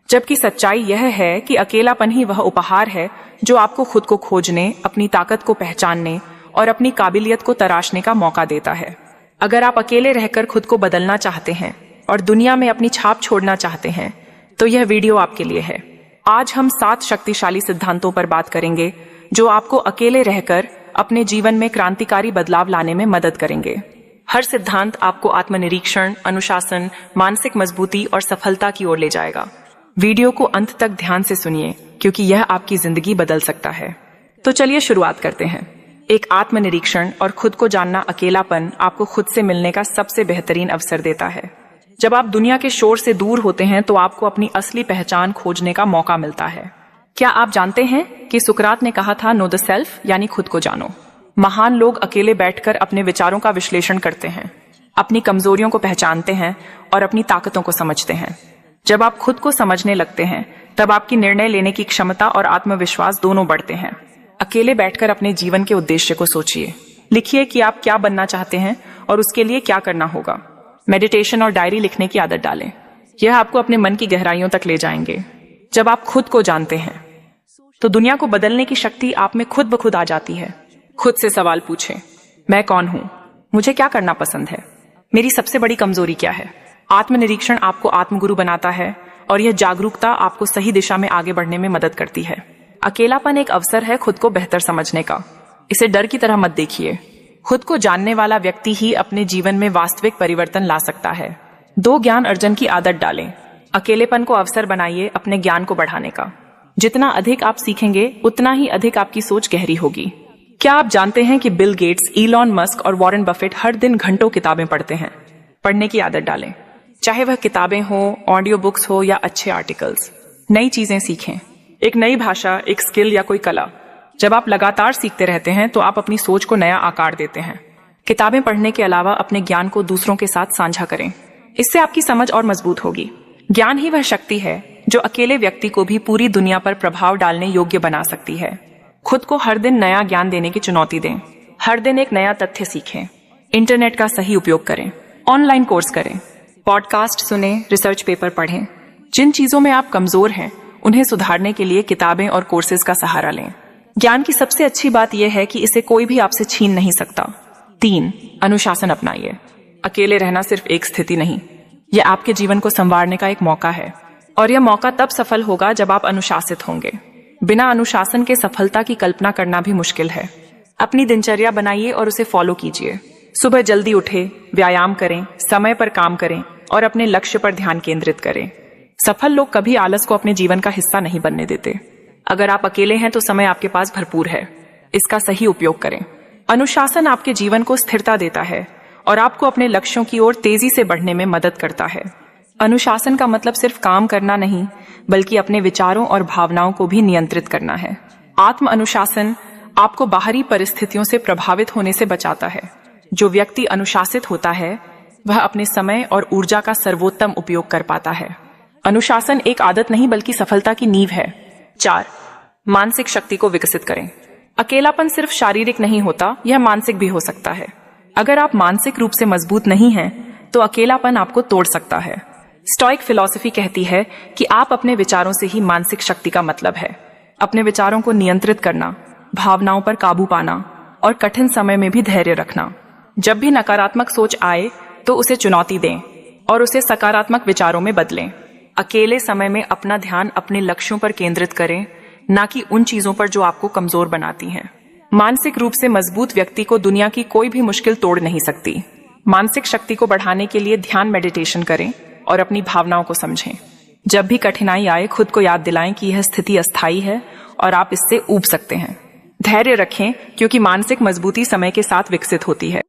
जबकि सच्चाई यह है कि अकेलापन ही वह उपहार है जो आपको खुद को खोजने, अपनी ताकत को पहचानने और अपनी काबिलियत को तराशने का मौका देता है। अगर आप अकेले रहकर खुद को बदलना चाहते हैं और दुनिया में अपनी छाप छोड़ना चाहते हैं तो यह वीडियो आपके लिए है। आज हम 7 शक्तिशाली सिद्धांतों पर बात करेंगे जो आपको अकेले रहकर अपने जीवन में क्रांतिकारी बदलाव लाने में मदद करेंगे। हर सिद्धांत आपको आत्मनिरीक्षण, अनुशासन, मानसिक मजबूती और सफलता की ओर ले जाएगा। वीडियो को अंत तक ध्यान से सुनिए क्योंकि यह आपकी जिंदगी बदल सकता है। तो चलिए शुरुआत करते हैं। एक आत्मनिरीक्षण और खुद को जानना। अकेलापन आपको खुद से मिलने का सबसे बेहतरीन अवसर देता है। जब आप दुनिया के शोर से दूर होते हैं तो आपको अपनी असली पहचान खोजने का मौका मिलता है। क्या आप जानते हैं कि सुकरात ने कहा था, नो द सेल्फ, यानी खुद को जानो। महान लोग अकेले बैठकर अपने विचारों का विश्लेषण करते हैं, अपनी कमजोरियों को पहचानते हैं और अपनी ताकतों को समझते हैं। जब आप खुद को समझने लगते हैं तब आपकी निर्णय लेने की क्षमता और आत्मविश्वास दोनों बढ़ते हैं। अकेले बैठकर अपने जीवन के उद्देश्य को सोचिए। लिखिए कि आप क्या बनना चाहते हैं और उसके लिए क्या करना होगा। मेडिटेशन और डायरी लिखने की आदत डालें। यह आपको अपने मन की गहराइयों तक ले जाएंगे। जब आप खुद को जानते हैं तो दुनिया को बदलने की शक्ति आप में खुद ब खुद आ जाती है। खुद से सवाल पूछें, मैं कौन हूं? मुझे क्या करना पसंद है? मेरी सबसे बड़ी कमजोरी क्या है? आत्मनिरीक्षण आपको आत्मगुरु बनाता है और यह जागरूकता आपको सही दिशा में आगे बढ़ने में मदद करती है। अकेलापन एक अवसर है खुद को बेहतर समझने का। इसे डर की तरह मत देखिए। खुद को जानने वाला व्यक्ति ही अपने जीवन में वास्तविक परिवर्तन ला सकता है। 2 ज्ञान अर्जन की आदत डालें। अकेलेपन को अवसर बनाइए अपने ज्ञान को बढ़ाने का। जितना अधिक आप सीखेंगे उतना ही अधिक आपकी सोच गहरी होगी। क्या आप जानते हैं कि बिल गेट्स, इलॉन मस्क और वॉरेन बफेट हर दिन घंटों किताबें पढ़ते हैं? पढ़ने की आदत डालें, चाहे वह किताबें हो, ऑडियो बुक्स हो या अच्छे आर्टिकल्स। नई चीजें सीखें, एक नई भाषा, एक स्किल या कोई कला। जब आप लगातार सीखते रहते हैं तो आप अपनी सोच को नया आकार देते हैं। किताबें पढ़ने के अलावा अपने ज्ञान को दूसरों के साथ साझा करें। इससे आपकी समझ और मजबूत होगी। ज्ञान ही वह शक्ति है जो अकेले व्यक्ति को भी पूरी दुनिया पर प्रभाव डालने योग्य बना सकती है। खुद को हर दिन नया ज्ञान देने की चुनौती दें। हर दिन एक नया तथ्य सीखें। इंटरनेट का सही उपयोग करें, ऑनलाइन कोर्स करें, पॉडकास्ट सुने, रिसर्च पेपर पढ़ें। जिन चीजों में आप कमजोर हैं उन्हें सुधारने के लिए किताबें और कोर्सेज का सहारा लें। ज्ञान की सबसे अच्छी बात यह है कि इसे कोई भी आपसे छीन नहीं सकता। 3, अनुशासन अपनाइए। अकेले रहना सिर्फ एक स्थिति नहीं, यह आपके जीवन को संवारने का एक मौका है। और यह मौका तब सफल होगा जब आप अनुशासित होंगे। बिना अनुशासन के सफलता की कल्पना करना भी मुश्किल है। अपनी दिनचर्या बनाइए और उसे फॉलो कीजिए। सुबह जल्दी उठे, व्यायाम करें, समय पर काम करें और अपने लक्ष्य पर ध्यान केंद्रित करें। सफल लोग कभी आलस को अपने जीवन का हिस्सा नहीं बनने देते। अगर आप अकेले हैं तो समय आपके पास भरपूर है, इसका सही उपयोग करें। अनुशासन आपके जीवन को स्थिरता देता है और आपको अपने लक्ष्यों की ओर तेजी से बढ़ने में मदद करता है। अनुशासन का मतलब सिर्फ काम करना नहीं, बल्कि अपने विचारों और भावनाओं को भी नियंत्रित करना है। आत्म अनुशासन आपको बाहरी परिस्थितियों से प्रभावित होने से बचाता है। जो व्यक्ति अनुशासित होता है वह अपने समय और ऊर्जा का सर्वोत्तम उपयोग कर पाता है। अनुशासन एक आदत नहीं बल्कि सफलता की नींव है। 4, मानसिक शक्ति को विकसित करें। अकेलापन सिर्फ शारीरिक नहीं होता, यह मानसिक भी हो सकता है। अगर आप मानसिक रूप से मजबूत नहीं हैं, तो अकेलापन आपको तोड़ सकता है। स्टोइक फिलॉसफी कहती है कि आप अपने विचारों से ही मानसिक शक्ति का मतलब है। अपने विचारों को नियंत्रित करना, भावनाओं पर काबू पाना और कठिन समय में भी धैर्य रखना। जब भी नकारात्मक सोच आए तो उसे चुनौती दें और उसे सकारात्मक विचारों में बदलें। अकेले समय में अपना ध्यान अपने लक्ष्यों पर केंद्रित करें, ना कि उन चीजों पर जो आपको कमजोर बनाती हैं। मानसिक रूप से मजबूत व्यक्ति को दुनिया की कोई भी मुश्किल तोड़ नहीं सकती। मानसिक शक्ति को बढ़ाने के लिए ध्यान, मेडिटेशन करें और अपनी भावनाओं को समझें। जब भी कठिनाई आए खुद को याद दिलाएं कि यह स्थिति अस्थायी है और आप इससे ऊब सकते हैं। धैर्य रखें क्योंकि मानसिक मजबूती समय के साथ विकसित होती है।